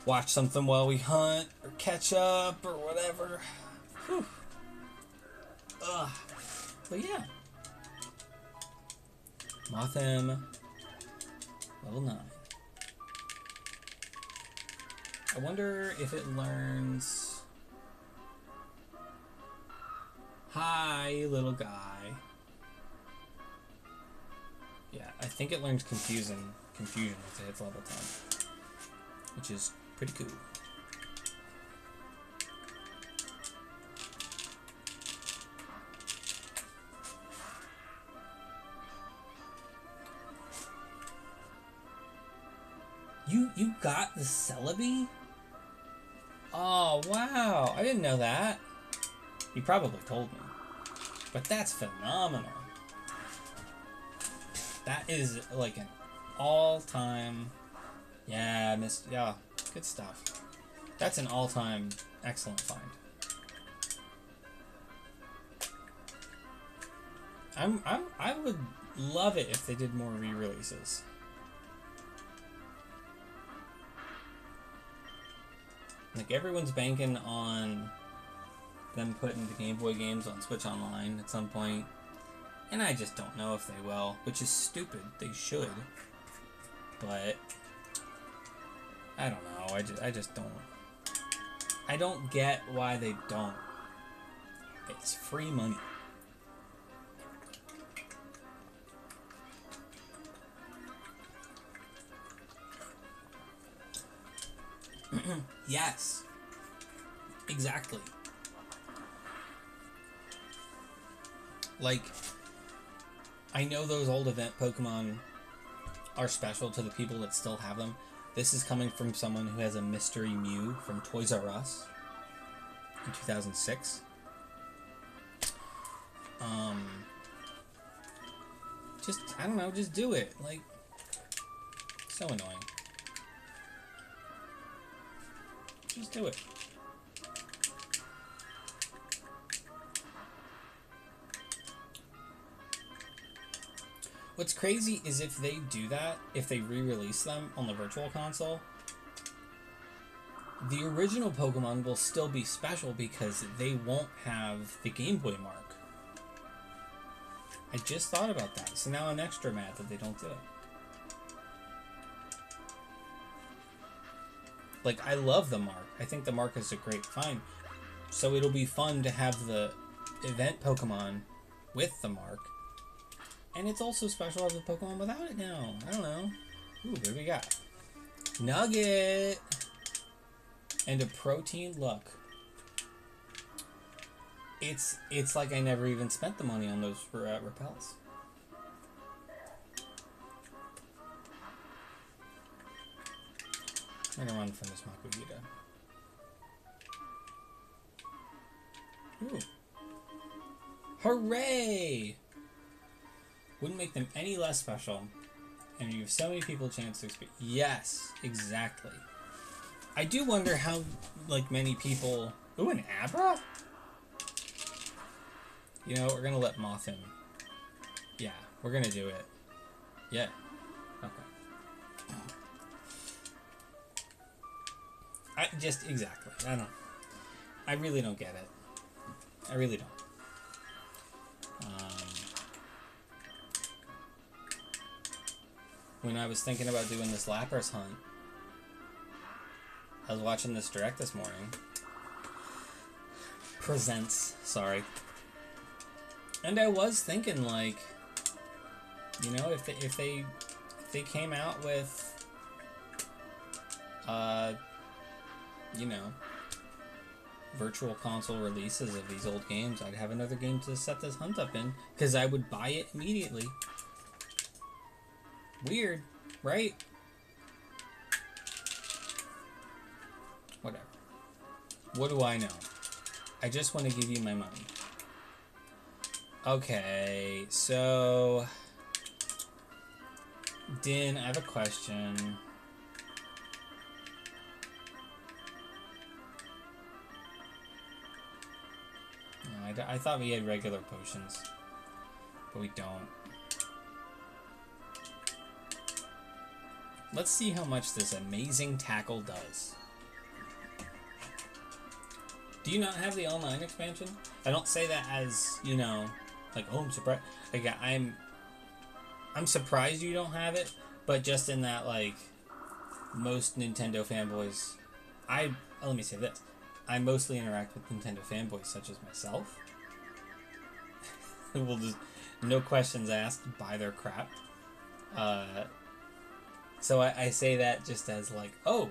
watch something while we hunt, or catch up, or whatever. Whew. Ugh. But yeah. Mothim, level 9. I wonder if it learns... Hi, little guy. Yeah, I think it learns confusion once it hits level 10, which is pretty cool. You got the Celebi? Oh, wow. I didn't know that. You probably told me. But that's phenomenal. That is like an all-time... Yeah, yeah, good stuff. That's an all-time excellent find. I would love it if they did more re-releases. Like, everyone's banking on them putting the Game Boy games on Switch Online at some point. And I just don't know if they will, which is stupid. They should. But I don't know. I just don't. I don't get why they don't. It's free money. Yes. Exactly. Like, I know those old event Pokemon are special to the people that still have them. This is coming from someone who has a Mystery Mew from Toys R Us in 2006. Just, I don't know, just do it. Like, so annoying. Just do it. What's crazy is if they do that, if they re-release them on the Virtual Console, the original Pokemon will still be special because they won't have the Game Boy mark. I just thought about that, so now I'm extra mad that they don't do it. Like, I love the mark. I think the mark is a great find. So it'll be fun to have the event Pokemon with the mark. And it's also special to have the Pokemon without it now. I don't know. Ooh, what do we got? Nugget! And a protein. Look. It's like I never even spent the money on those repels. I'm gonna run from this Makugita. Ooh. Hooray! Wouldn't make them any less special. And you have so many people a chance to experience. Yes, exactly. I do wonder how, like, many people... Ooh, an Abra? You know, we're gonna let Moth in. Yeah, we're gonna do it. Yeah. Okay. Exactly. I don't... I really don't get it. I really don't. When I was thinking about doing this Lapras hunt, I was watching this direct this morning. Presents, sorry. And I was thinking, like, you know, if they came out with, you know, virtual console releases of these old games, I'd have another game to set this hunt up in, because I would buy it immediately. Weird, right? Whatever. What do I know? I just want to give you my money. Okay, so... Din, I have a question. No, I thought we had regular potions, but we don't. Let's see how much this amazing tackle does. Do you not have the online expansion? I don't say that as, you know, like, oh, I'm surprised. Like, I'm surprised you don't have it, but just in that, like, most Nintendo fanboys... let me say this. I mostly interact with Nintendo fanboys such as myself. Who will just, no questions asked, buy their crap. So I say that just as like, oh,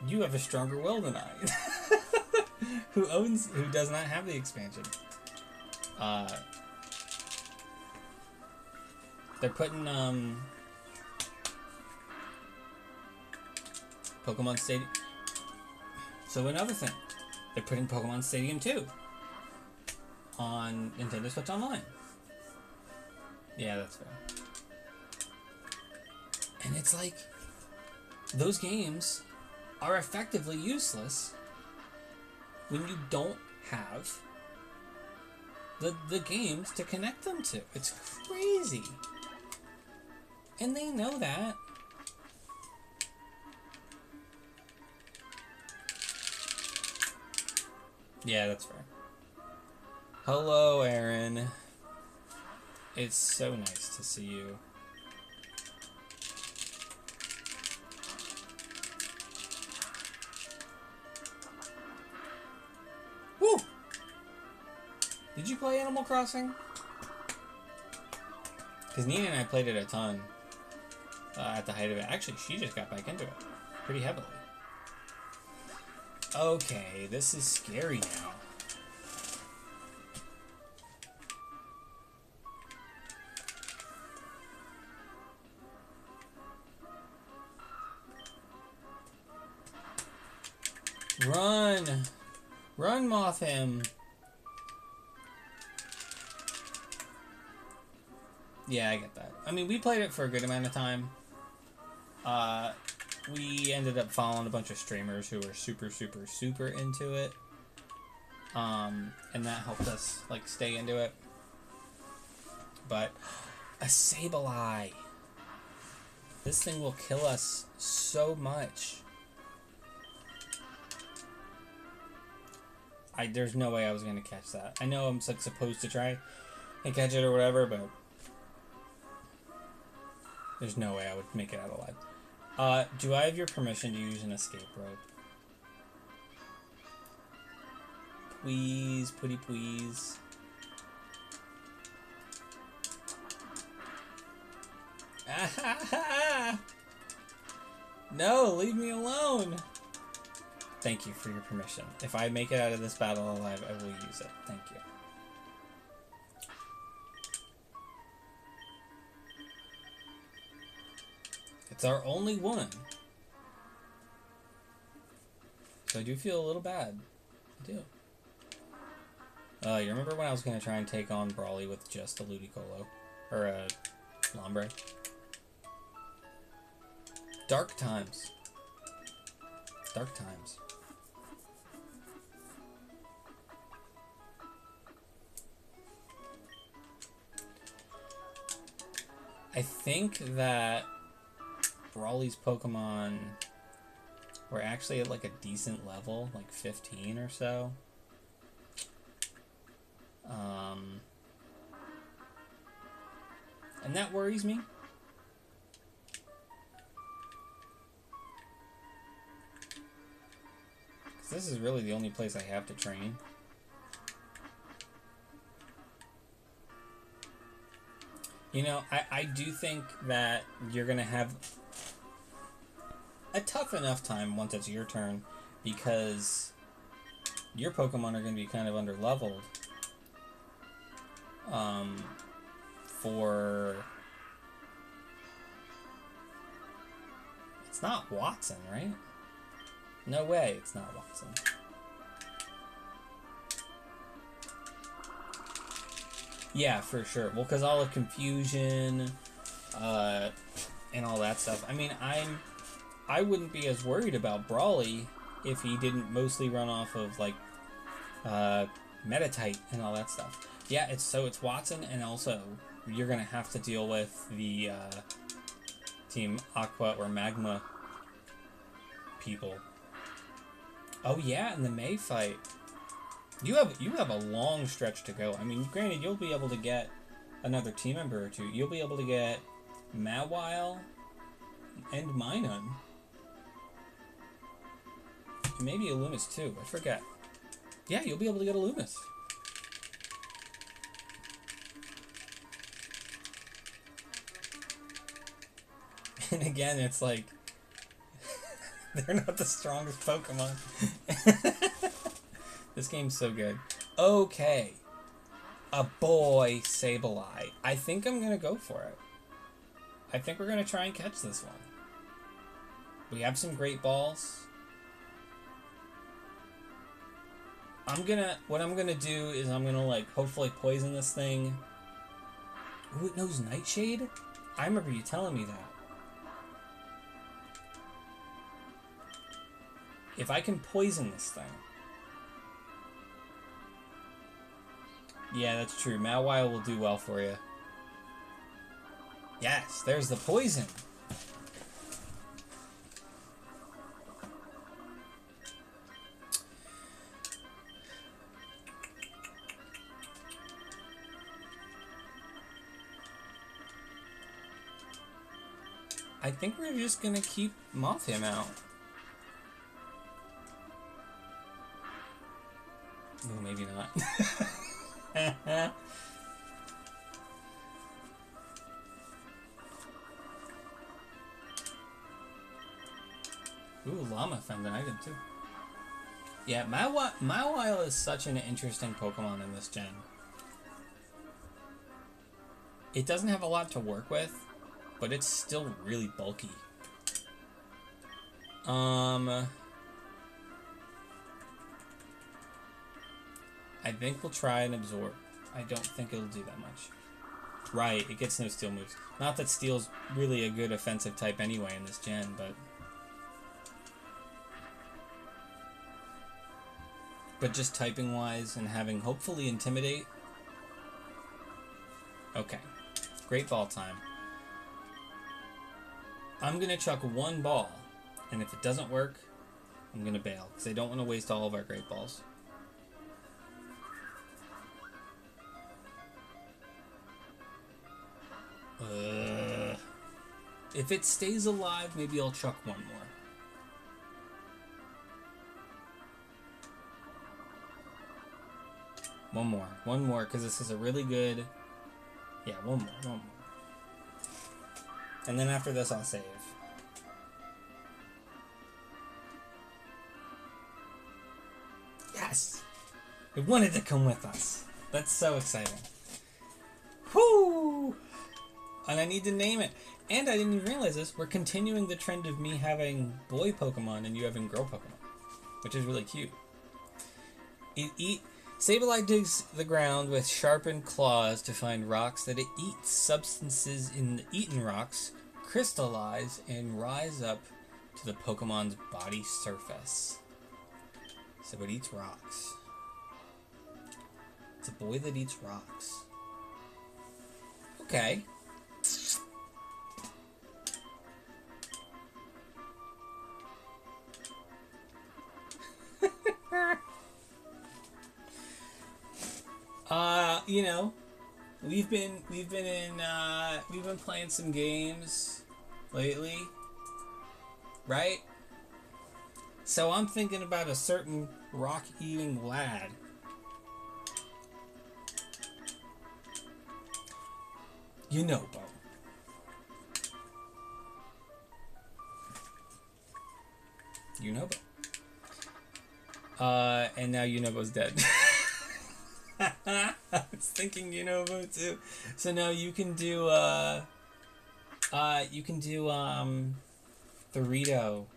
you have a stronger will than I. who does not have the expansion. They're putting Pokemon Stadium. So another thing, they're putting Pokemon Stadium 2 on Nintendo Switch Online. Yeah, that's fair. And it's like, those games are effectively useless when you don't have the games to connect them to. It's crazy. And they know that. Yeah, that's fair. Hello, Aaron. It's so nice to see you. Woo! Did you play Animal Crossing? Because Nina and I played it a ton at the height of it. Actually, she just got back into it pretty heavily. Okay, this is scary now. Run! Run, moth him! Yeah, I get that. I mean, we played it for a good amount of time. We ended up following a bunch of streamers who were super, super, super into it. And that helped us, like, stay into it. But, a Sableye! This thing will kill us so much. There's no way I was going to catch that. I know I'm like, supposed to try and catch it or whatever, but there's no way I would make it out alive. Do I have your permission to use an escape rope? Please, pretty please. No, leave me alone. Thank you for your permission. If I make it out of this battle alive, I will use it. Thank you. It's our only one. So I do feel a little bad. I do. You remember when I was going to try and take on Brawly with just a Ludicolo? Or a Lombre? Dark times. Dark times. I think that Brawly's Pokemon were actually at like a decent level, like 15 or so. And that worries me. Because this is really the only place I have to train. You know, I do think that you're going to have a tough enough time once it's your turn, because your Pokemon are going to be kind of under-leveled. It's not Watson, right? No way it's not Watson. Yeah, for sure. Well, because all the confusion, and all that stuff. I mean, I wouldn't be as worried about Brawly if he didn't mostly run off of, like, Metatite and all that stuff. Yeah, it's Watson, and also you're gonna have to deal with the, Team Aqua or Magma people. Oh yeah, in the May fight. You have a long stretch to go. I mean, granted, you'll be able to get another team member or two. You'll be able to get Mawile and Minun. Maybe a Loomis too. I forget. Yeah, you'll be able to get a Loomis. And again, it's like they're not the strongest Pokemon. This game's so good. Okay. A boy Sableye. I think I'm gonna go for it. I think we're gonna try and catch this one. We have some great balls. What I'm gonna do is I'm gonna, like, hopefully poison this thing. Ooh, it knows Nightshade? I remember you telling me that. If I can poison this thing. Yeah, that's true. Mawile will do well for you. Yes, there's the poison. I think we're just gonna keep Moth him out. Ooh, maybe not. Ooh, llama found an item too. Yeah, Mawile is such an interesting Pokemon in this gen. It doesn't have a lot to work with, but it's still really bulky. I think we'll try and absorb. I don't think it'll do that much. Right, it gets no steel moves. Not that steel's really a good offensive type anyway in this gen, but just typing wise and having hopefully intimidate. Okay, great ball time. I'm gonna chuck one ball, and if it doesn't work, I'm gonna bail because I don't want to waste all of our great balls. If it stays alive, maybe I'll chuck one more. One more, because this is a really good... Yeah, one more. And then after this, I'll save. Yes! It wanted to come with us. That's so exciting. Whoo! And I need to name it. And I didn't even realize this. We're continuing the trend of me having boy Pokemon and you having girl Pokemon, which is really cute. Sableye digs the ground with sharpened claws to find rocks that it eats. Substances in the eaten rocks crystallize and rise up to the Pokemon's body surface. So it eats rocks. It's a boy that eats rocks. Okay. You know, we've been playing some games lately, right? So I'm thinking about a certain rock-eating lad. Yunobo. Yunobo. And now Yunobo's dead. I was thinking Yunobo too. So now you can do the Rito,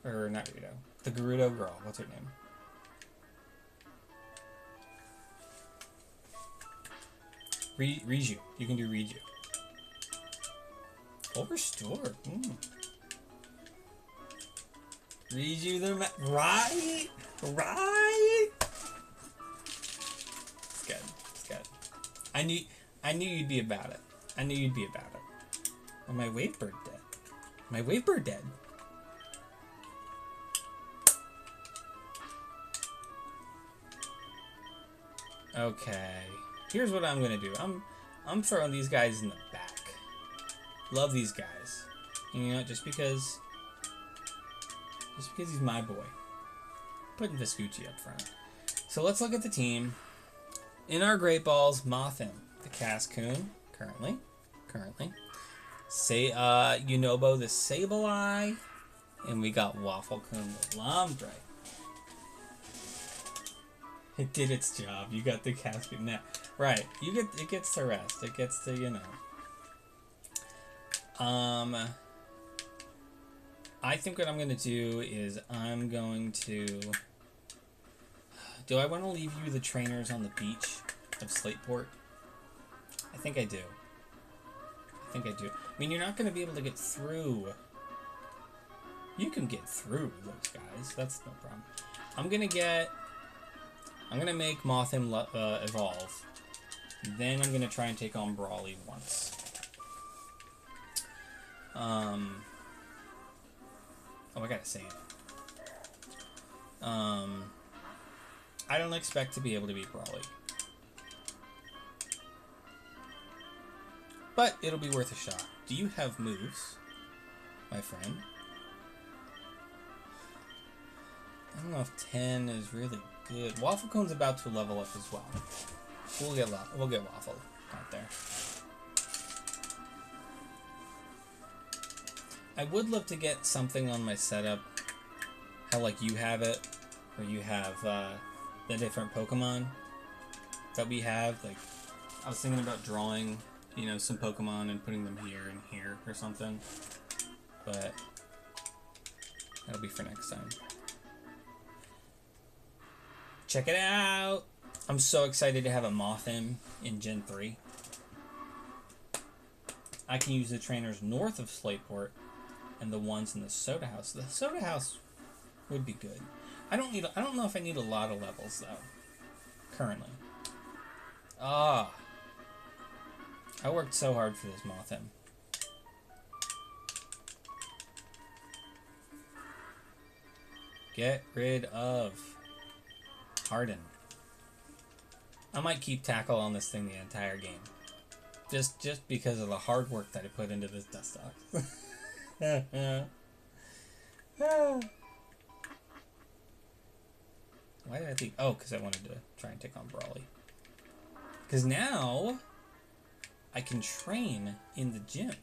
or not Rito, the Gerudo girl. What's her name? Riju. You can do Riju. Overstored. Riju the right. It's good. I knew you'd be about it. Oh, my wave bird dead. Okay. Here's what I'm gonna do. I'm throwing these guys in the back. Love these guys. And you know, just because he's my boy. Putting Vespucci up front. So let's look at the team. In our Great Balls, Mothim, the Cascoon, currently. Yunobo, the Sableye, and we got Wafflecoon, the Lombre. It did its job. You got the Cascoon now. Right. It gets to rest. It gets to, you know. I think what I'm going to do is I'm going to... Do I want to leave you the trainers on the beach of Slateport? I think I do. I mean, you're not going to be able to get through. You can get through those guys. That's no problem. I'm going to make Mothim evolve. Then I'm going to try and take on Brawly once. Oh, I gotta save. I don't expect to be able to beat Brawly. But it'll be worth a shot. Do you have moves, my friend? I don't know if 10 is really good. Wafflecone's about to level up as well. we'll get waffle out there. I would love to get something on my setup, how like you have it, where you have the different Pokemon that we have. Like, I was thinking about drawing, you know, some Pokemon and putting them here and here or something, but that'll be for next time. Check it out! I'm so excited to have a Mothim in Gen 3. I can use the trainers north of Slateport and the ones in the Soda House. The Soda House would be good. I don't know if I need a lot of levels though. Currently. I worked so hard for this Mothim. Get rid of Harden. I might keep Tackle on this thing the entire game. Just because of the hard work that I put into this desktop. Why did I think... Oh, because I wanted to try and take on Brawly. Because now I can train in the gym.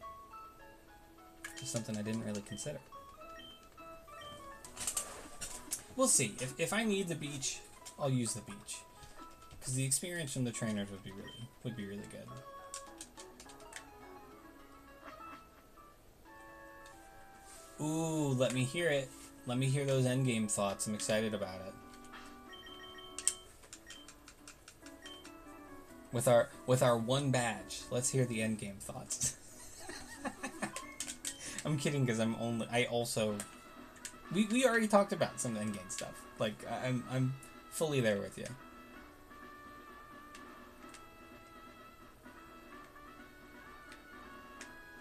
Which is something I didn't really consider. We'll see. If I need the beach, I'll use the beach. Because the experience from the trainers would be really good. Ooh, let me hear it. Let me hear those endgame thoughts. I'm excited about it. With our one badge, let's hear the endgame thoughts. I'm kidding, because we already talked about some endgame stuff. Like, I'm fully there with you.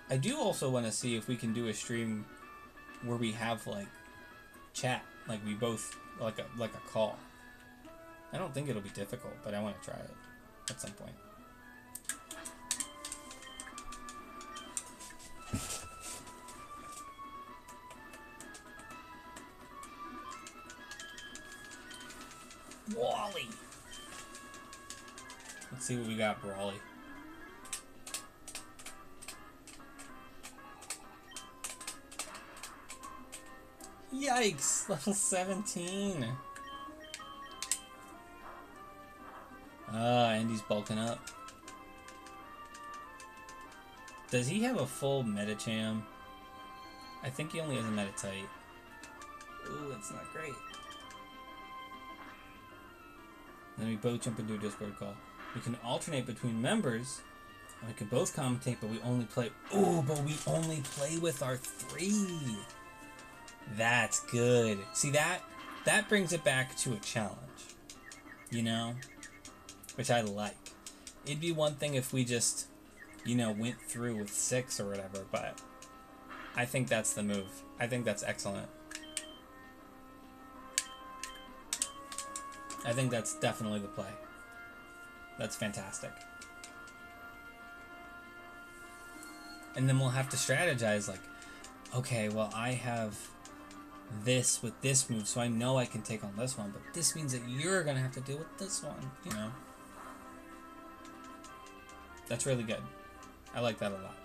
I do also want to see if we can do a stream where we have like chat, like we both like a call. I don't think it'll be difficult, but I want to try it at some point. Wally. Let's see what we got, Brawly. Yikes! Level 17. Andy's bulking up. Does he have a full Metacham? I think he only has a Metatite. Ooh, that's not great. Then we both jump into a Discord call. We can alternate between members, and we can both commentate, but we only play... Ooh, but we only play with our 3! That's good. See, that brings it back to a challenge. You know? Which I like. It'd be one thing if we just, you know, went through with 6 or whatever, but I think that's the move. I think that's excellent. I think that's definitely the play. That's fantastic. And then we'll have to strategize, like, okay, well, I have this with this move, so I know I can take on this one, but this means that you're gonna have to deal with this one, you know? That's really good. I like that a lot.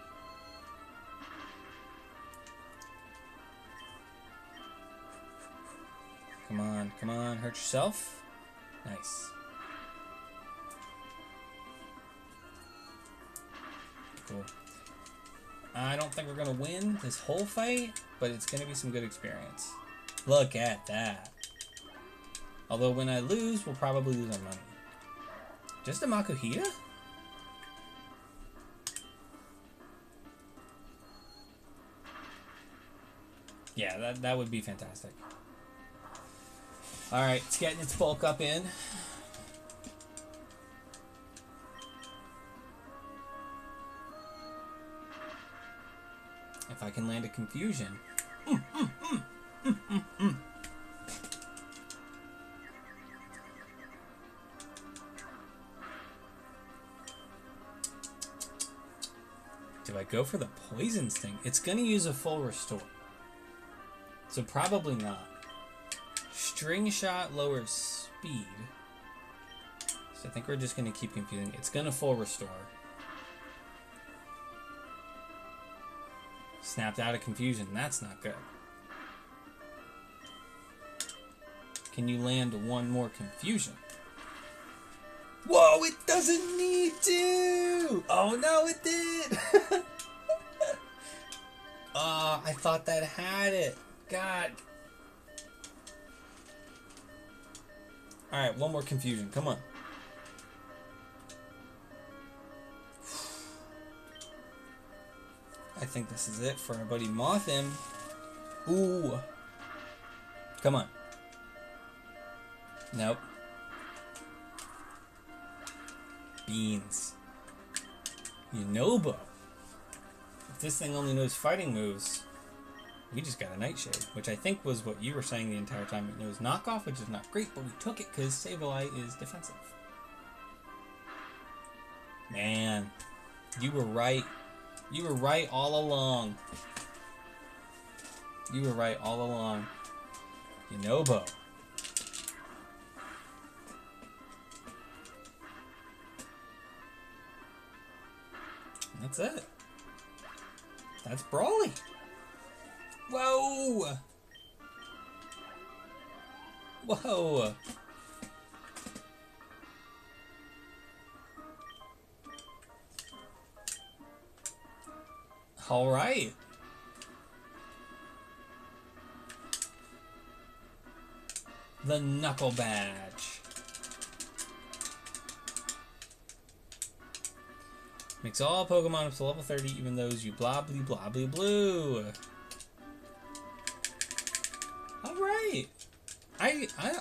Come on, come on, hurt yourself. Nice. Cool. I don't think we're gonna win this whole fight, but it's gonna be some good experience. Look at that. Although when I lose, we'll probably lose our money. Just a Makuhita? Yeah, that would be fantastic. Alright, it's getting its bulk up in. If I can land a confusion. Do I go for the poison sting? It's gonna use a full restore. So probably not. String shot lowers speed. So I think we're just going to keep confusing. It's going to full restore. Snapped out of confusion. That's not good. Can you land one more confusion? Whoa, it doesn't need to! Oh no, it did! I thought that had it. God. Alright, one more confusion. Come on. I think this is it for our buddy Mothim. Ooh. Come on. Nope. Beans. Yunobo. If this thing only knows fighting moves, we just got a Nightshade, which I think was what you were saying the entire time. It knows knockoff, which is not great, but we took it because Sableye is defensive. Man, you were right. You were right all along. You were right all along. Yunobo. That's it. That's Brawly. Whoa! Whoa! All right. The Knuckle Badge. Makes all Pokemon up to level 30, even those you blah blah blah blah blue. All right.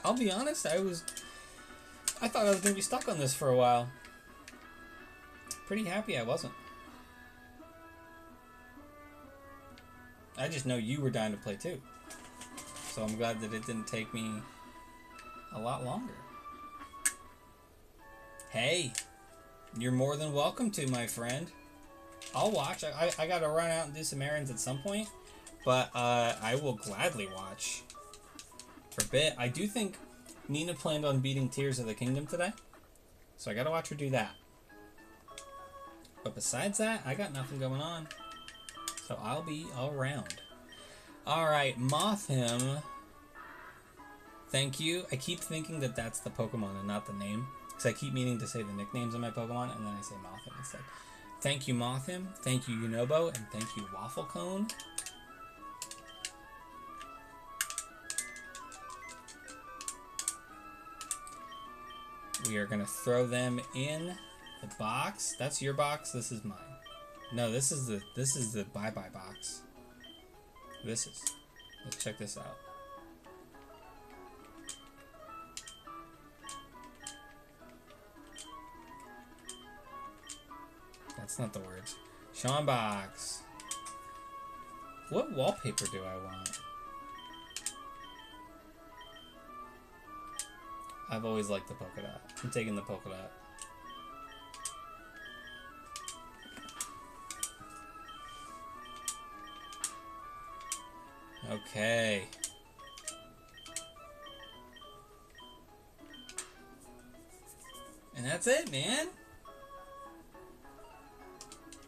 I'll be honest. I thought I was gonna be stuck on this for a while. Pretty happy I wasn't. I just know you were dying to play too, so I'm glad that it didn't take me a lot longer. Hey. You're more than welcome to, my friend. I'll watch. I gotta run out and do some errands at some point, but I will gladly watch for a bit. I do think Nina planned on beating Tears of the Kingdom today, so I gotta watch her do that. But besides that, I got nothing going on, so I'll be all around. Alright, Mothim. Thank you. I keep thinking that that's the Pokemon and not the name. I keep meaning to say the nicknames of my Pokemon, and then I say Mothim instead. Thank you, Mothim. Thank you, Yunobo. And thank you, Waffle Cone. We are going to throw them in the box. That's your box. This is mine. No, this is the bye-bye box. Let's check this out. That's not the words. Sean box. What wallpaper do I want? I've always liked the polka dot. I'm taking the polka dot. Okay. And that's it, man.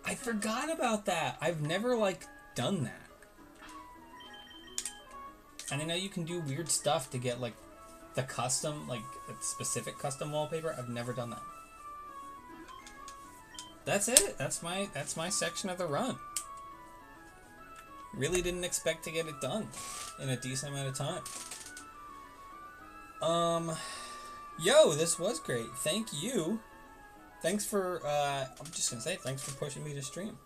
I forgot about that. I've never, like, done that. And I know you can do weird stuff to get, like, the custom, like, a specific custom wallpaper. I've never done that. That's it. That's my section of the run. Really didn't expect to get it done in a decent amount of time. Yo, this was great. Thank you. Thanks for, I'm just gonna say, thanks for pushing me to stream.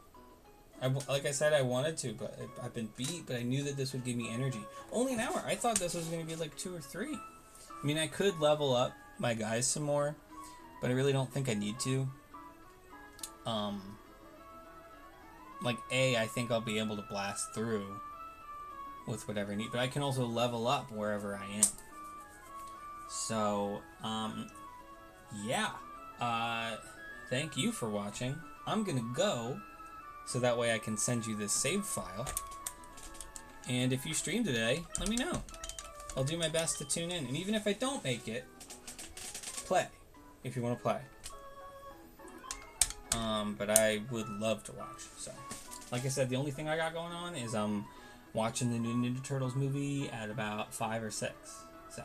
Like I said, I wanted to, but I've been beat, but I knew that this would give me energy. Only an hour. I thought this was gonna be like 2 or 3. I mean, I could level up my guys some more, but I really don't think I need to. Like, I think I'll be able to blast through with whatever I need, but I can also level up wherever I am. So, yeah. Thank you for watching. I'm gonna go, so that way I can send you this save file. And if you stream today, let me know. I'll do my best to tune in. And even if I don't make it, play. if you want to play. But I would love to watch. So, like I said, the only thing I got going on is watching the new Ninja Turtles movie at about 5 or 6. So,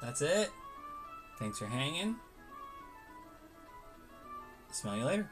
that's it. Thanks for hanging. Smell you later.